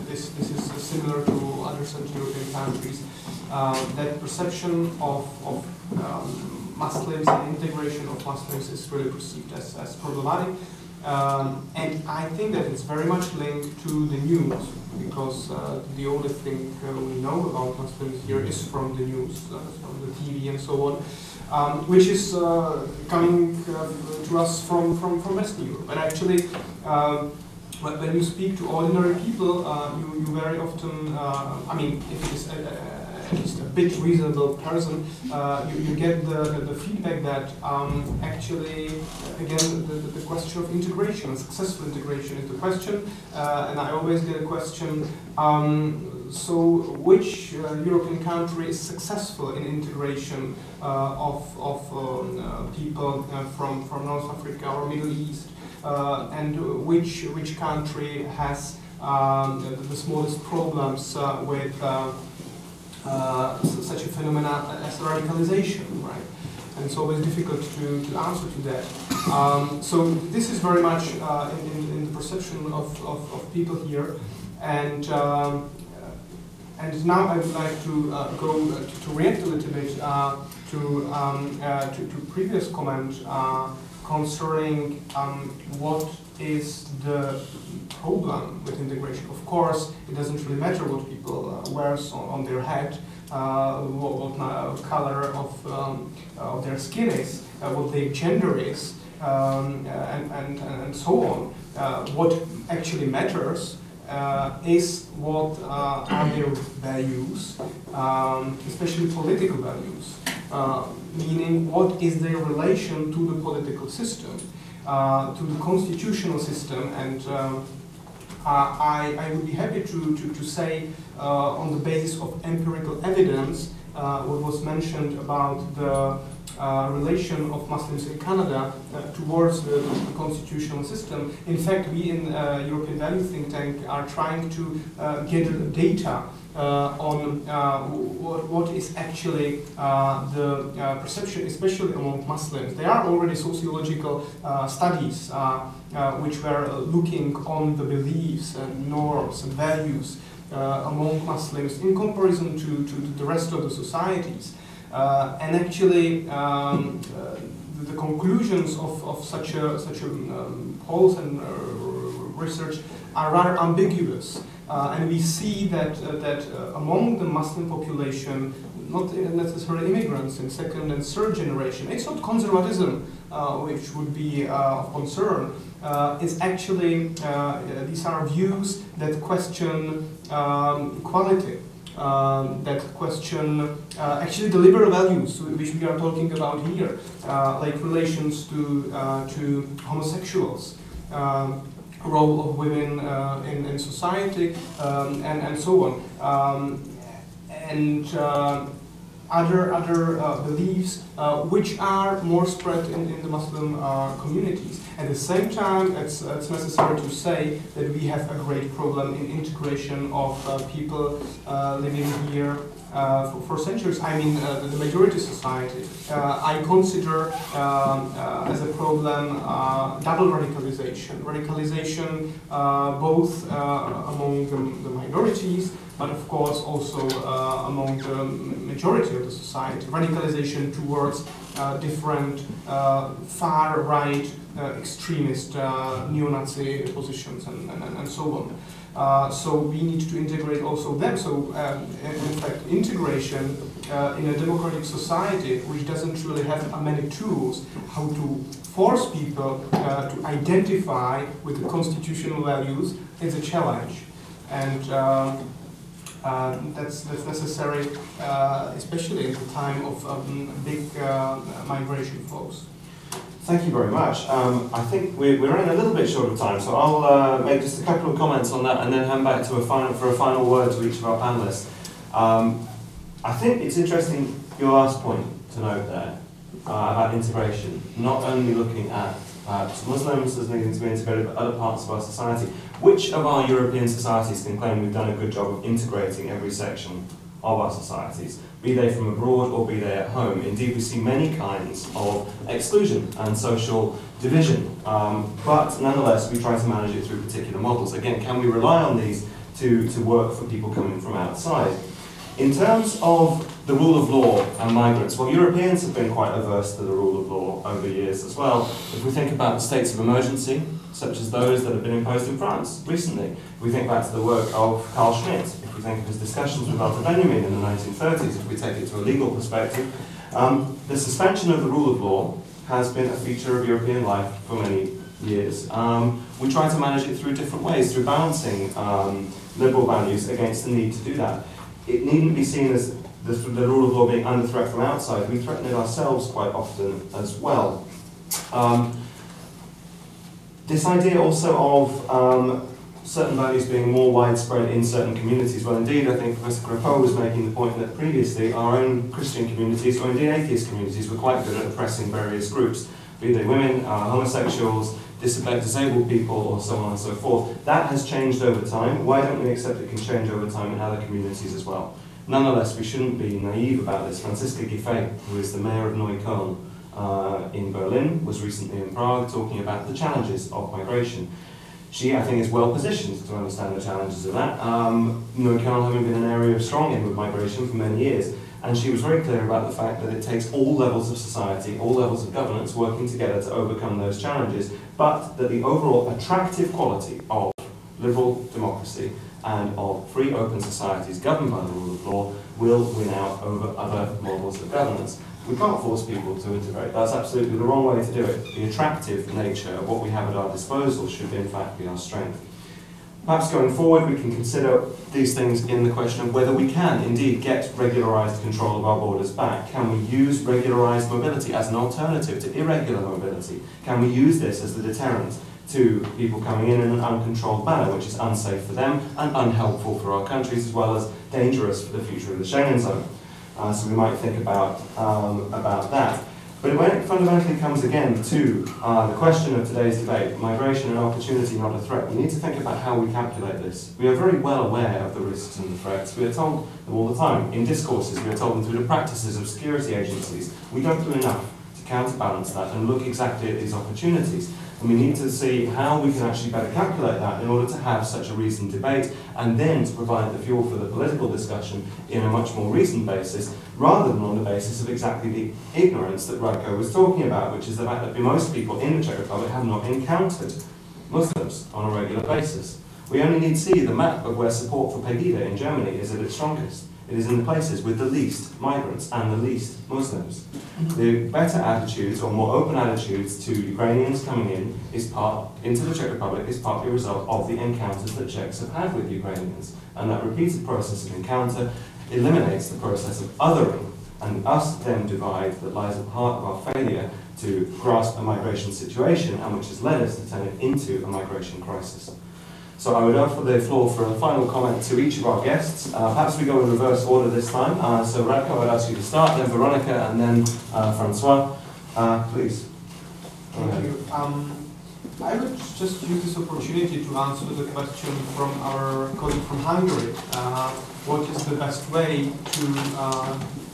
this is similar to other Central European countries, that perception of Muslims and integration of Muslims is really perceived as problematic. And I think that it's very much linked to the news, because the only thing we know about Muslims here is from the news, from the TV and so on, which is coming to us from Western Europe. But actually, when you speak to ordinary people, you very often, I mean, if it is at least a bit reasonable person, you get the feedback that actually, again, the question of integration, successful integration is the question, and I always get a question, so which European country is successful in integration of people from North Africa or Middle East, and which country has the smallest problems with such a phenomenon as radicalization, right? And it's always difficult to answer to that. So this is very much in the perception of people here, and now I would like to go to react a little bit to previous comment concerning what is the problem with integration. Of course, it doesn't really matter what people wear on their head, what color of their skin is, what their gender is, and so on. What actually matters is what are their values, especially political values, meaning what is their relation to the political system, to the constitutional system, and I would be happy to say on the basis of empirical evidence what was mentioned about the relation of Muslims in Canada towards the constitutional system. In fact, we in European Value Think Tank are trying to gather data on what is actually the perception, especially among Muslims. There are already sociological studies which were looking on the beliefs and norms and values among Muslims in comparison to the rest of the societies. And actually, the conclusions of such a polls and research are rather ambiguous. And we see that among the Muslim population, not necessarily immigrants in second and third generation, it's not conservatism which would be of concern. It's actually, these are views that question equality, that question actually the liberal values which we are talking about here, like relations to homosexuals, role of women in society, and so on, and other beliefs which are more spread in the Muslim communities. At the same time, it's necessary to say that we have a great problem in integration of people living here for centuries. I mean, the majority society. I consider as a problem double radicalization. Radicalization both among the minorities, but of course also among the majority of the society. Radicalization towards different far-right extremist neo-Nazi positions and so on. So we need to integrate also them. So in fact, integration in a democratic society which doesn't really have many tools how to force people to identify with the constitutional values is a challenge. And that's necessary, especially in the time of big migration flows. Thank you very much. I think we're running a little bit short of time, so I'll make just a couple of comments on that and then hand back to a final word to each of our panelists. I think it's interesting, your last point to note there, about integration, not only looking at Muslims as needing to be integrated, but other parts of our society. Which of our European societies can claim we've done a good job of integrating every section of our societies, be they from abroad or be they at home? Indeed, we see many kinds of exclusion and social division, but nonetheless, we try to manage it through particular models. Again, can we rely on these to work for people coming from outside? In terms of the rule of law and migrants, well, Europeans have been quite averse to the rule of law over years as well. If we think about the states of emergency, such as those that have been imposed in France recently, if we think back to the work of Carl Schmitt, if we think of his discussions with Walter Benjamin in the 1930s, if we take it to a legal perspective, the suspension of the rule of law has been a feature of European life for many years. We try to manage it through different ways, through balancing liberal values against the need to do that. It needn't be seen as the rule of law being under threat from outside. We threaten it ourselves quite often as well. This idea also of certain values being more widespread in certain communities. Well, indeed, I think Professor Crépeau was making the point that previously our own Christian communities, or indeed atheist communities, were quite good at oppressing various groups, be they women, homosexuals, disabled people, or so on and so forth. That has changed over time. Why don't we accept it can change over time in other communities as well? Nonetheless, we shouldn't be naive about this. Franziska Giffey, who is the mayor of Neukölln in Berlin, was recently in Prague talking about the challenges of migration. She, I think, is well positioned to understand the challenges of that. Neukölln having been an area of strong inward migration for many years. And she was very clear about the fact that it takes all levels of society, all levels of governance working together to overcome those challenges, but that the overall attractive quality of liberal democracy and of free, open societies governed by the rule of law will win out over other models of governance. We can't force people to integrate. That's absolutely the wrong way to do it. The attractive nature of what we have at our disposal should in fact be our strength. Perhaps going forward, we can consider these things in the question of whether we can indeed get regularised control of our borders back. Can we use regularised mobility as an alternative to irregular mobility? Can we use this as the deterrent to people coming in an uncontrolled manner, which is unsafe for them and unhelpful for our countries, as well as dangerous for the future of the Schengen zone. So we might think about that. But when it fundamentally comes again to the question of today's debate, migration an opportunity, not a threat, we need to think about how we calculate this. We are very well aware of the risks and the threats. We are told them all the time. In discourses, we are told them through the practices of security agencies. We don't do enough to counterbalance that and look exactly at these opportunities. And we need to see how we can actually better calculate that in order to have such a reasoned debate and then to provide the fuel for the political discussion in a much more reasoned basis, rather than on the basis of exactly the ignorance that Radko was talking about, which is the fact that most people in the Czech Republic have not encountered Muslims on a regular basis. We only need to see the map of where support for Pegida in Germany is at its strongest. It is in the places with the least migrants and the least Muslims. The better attitudes or more open attitudes to Ukrainians coming in into the Czech Republic is partly a result of the encounters that Czechs have had with Ukrainians. And that repeated process of encounter eliminates the process of othering and us-them divide that lies at the heart of our failure to grasp a migration situation and which has led us to turn it into a migration crisis. So I would offer the floor for a final comment to each of our guests. Perhaps we go in reverse order this time. So Radko, I would ask you to start, then Veronika, and then François. Please. Thank you. I would just use this opportunity to answer the question from our colleague from Hungary. What is the best way to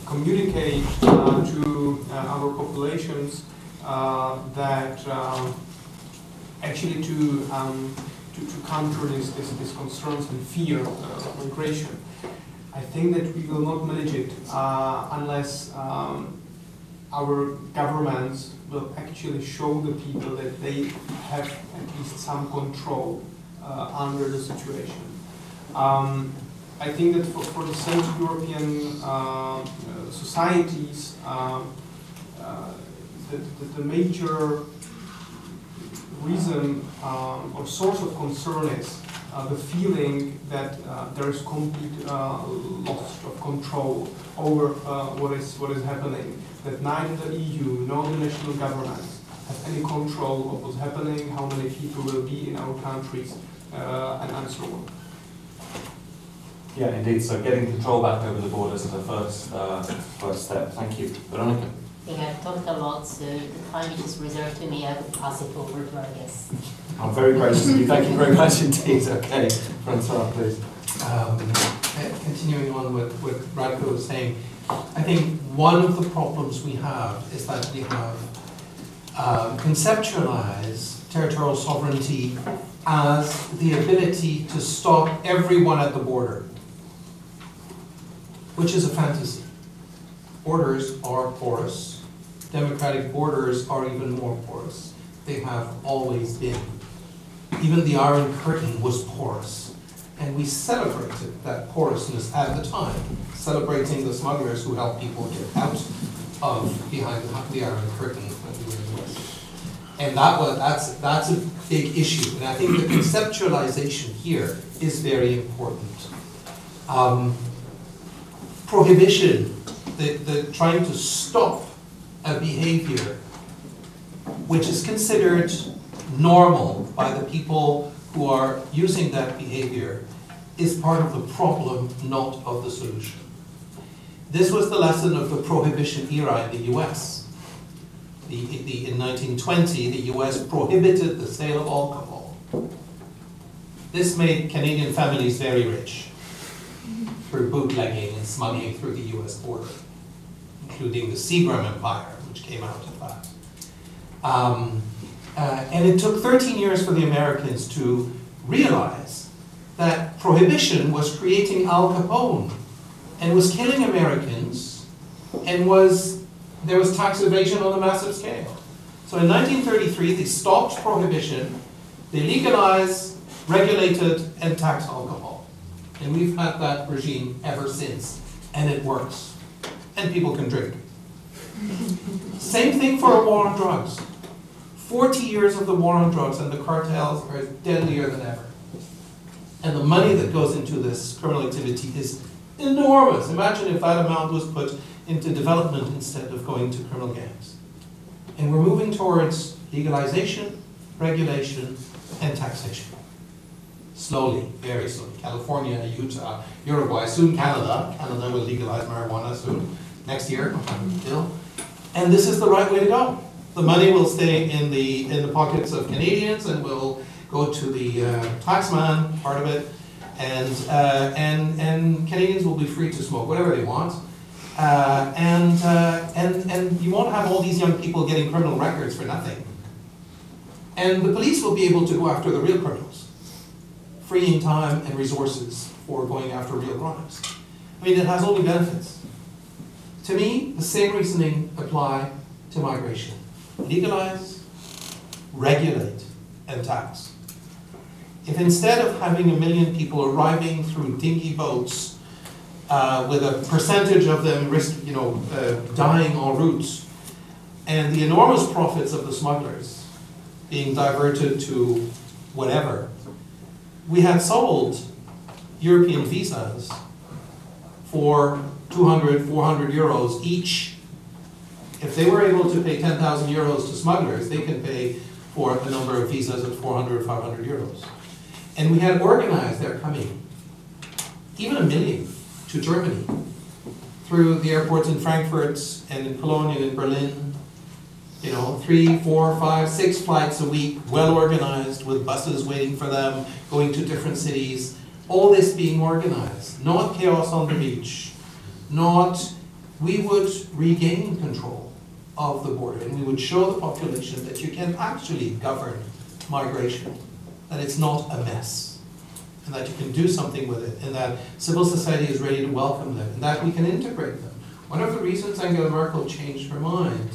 communicate to our populations that actually to counter these concerns and fear of migration. I think that we will not manage it unless our governments will actually show the people that they have at least some control under the situation. I think that for the Central European societies, the major reason or source of concern is the feeling that there is complete loss of control over what is happening, that neither the EU nor the national governments have any control of what's happening, how many people will be in our countries, and so on. Yeah, indeed. So getting control back over the borders is the first step. Thank you. Veronika. I think I've talked a lot, so the time which is reserved to me, I would pass it over to our guests. I'm very gracious of you. Thank you very much indeed. Okay, François, please. Continuing on with what Radko was saying, I think one of the problems we have is that we have conceptualized territorial sovereignty as the ability to stop everyone at the border, which is a fantasy. Borders are porous. Democratic borders are even more porous. They have always been. Even the Iron Curtain was porous. And we celebrated that porousness at the time, celebrating the smugglers who helped people get out of behind the Iron Curtain when we were in the West. And that's a big issue. And I think the conceptualization here is very important. Prohibition, the trying to stop a behavior which is considered normal by the people who are using that behavior, is part of the problem, not of the solution. This was the lesson of the Prohibition era in the US. In 1920, the US prohibited the sale of alcohol. This made Canadian families very rich through bootlegging and smuggling through the US border, including the Seagram Empire, which came out of that. And it took 13 years for the Americans to realize that prohibition was creating Al Capone and was killing Americans, and there was tax evasion on a massive scale. So in 1933, they stopped prohibition, they legalized, regulated, and taxed alcohol. And we've had that regime ever since, and it works. And people can drink. Same thing for a war on drugs. 40 years of the war on drugs, and the cartels are deadlier than ever. And the money that goes into this criminal activity is enormous. Imagine if that amount was put into development instead of going to criminal gangs. And we're moving towards legalization, regulation, and taxation. Slowly, very slowly. California, Utah, Uruguay, soon Canada. Canada will legalize marijuana soon, next year, bill. And this is the right way to go. The money will stay in the pockets of Canadians and will go to the taxman, part of it, and Canadians will be free to smoke whatever they want. And you won't have all these young people getting criminal records for nothing. And the police will be able to go after the real criminals, freeing time and resources for going after real crimes. I mean, it has only benefits. To me, the same reasoning apply to migration. Legalize, regulate, and tax. If instead of having 1 million people arriving through dingy boats with a percentage of them dying en route, and the enormous profits of the smugglers being diverted to whatever, we had sold European visas for 200, 400 euros each. If they were able to pay 10,000 euros to smugglers, they can pay for a number of visas at 400, 500 euros. And we had organized their coming, even 1 million, to Germany, through the airports in Frankfurt and in Cologne and in Berlin. 3, 4, 5, 6 flights a week, well organized, with buses waiting for them, going to different cities. All this being organized, not chaos on the beach, we would regain control of the border, and we would show the population that you can actually govern migration, that it's not a mess, and that you can do something with it, and that civil society is ready to welcome them, and that we can integrate them. One of the reasons Angela Merkel changed her mind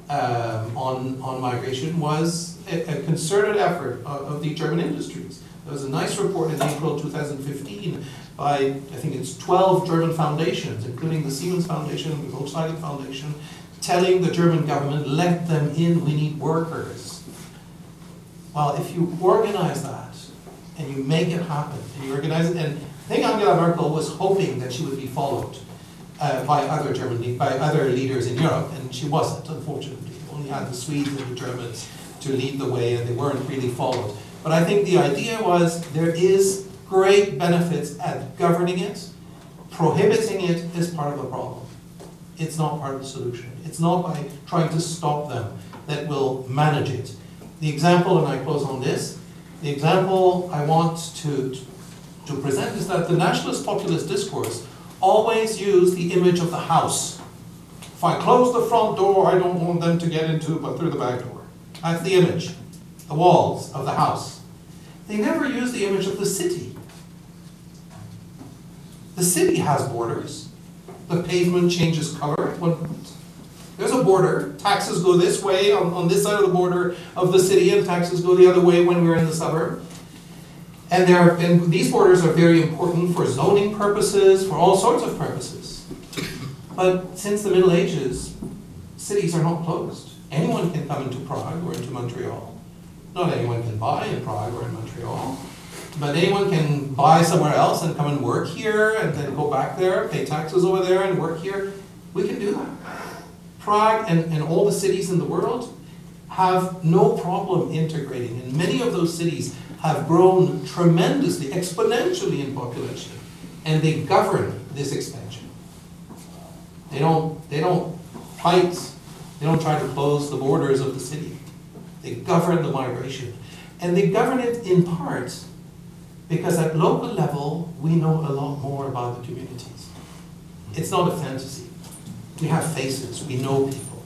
on migration was a concerted effort of the German industries. There was a nice report in April 2015 by, I think it's 12 German foundations, including the Siemens Foundation and the Volkswagen Foundation, telling the German government, let them in, we need workers. Well, if you organize that, and you make it happen, and you organize it, and I think Angela Merkel was hoping that she would be followed by other leaders in Europe, and she wasn't, unfortunately. Only had the Swedes and the Germans to lead the way, and they weren't really followed. But I think the idea was there is great benefits at governing it. Prohibiting it is part of the problem. It's not part of the solution. It's not by trying to stop them that will manage it. The example, and I close on this, the example I want to present is that the nationalist populist discourse always used the image of the house. If I close the front door, I don't want them to get into but through the back door. That's the image, the walls of the house. They never use the image of the city. The city has borders. The pavement changes color. There's a border. Taxes go this way on this side of the border of the city, and taxes go the other way when we're in the suburb. And these borders are very important for zoning purposes, for all sorts of purposes. But since the Middle Ages, cities are not closed. Anyone can come into Prague or into Montreal. Not anyone can buy in Prague or in Montreal, but anyone can buy somewhere else and come and work here and then go back there, pay taxes over there and work here. We can do that. Prague and all the cities in the world have no problem integrating, and many of those cities have grown tremendously, exponentially in population, and they govern this expansion. They don't fight, they don't try to close the borders of the city. They govern the migration. And they govern it in part because at local level, we know a lot more about the communities. It's not a fantasy. We have faces, we know people.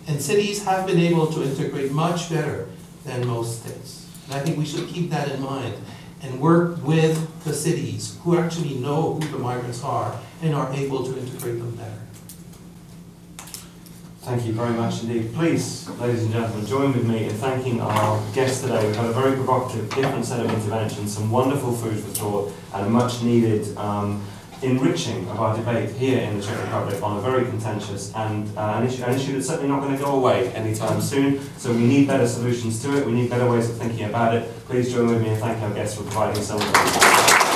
And cities have been able to integrate much better than most states. And I think we should keep that in mind and work with the cities who actually know who the migrants are and are able to integrate them better. Thank you very much indeed. Please, ladies and gentlemen, join with me in thanking our guests today. We've had a very provocative, different set of interventions, some wonderful food for thought, and a much needed enriching of our debate here in the Czech Republic on a very contentious and an issue that's certainly not going to go away anytime soon. So we need better solutions to it. We need better ways of thinking about it. Please join with me in thanking our guests for providing some of those.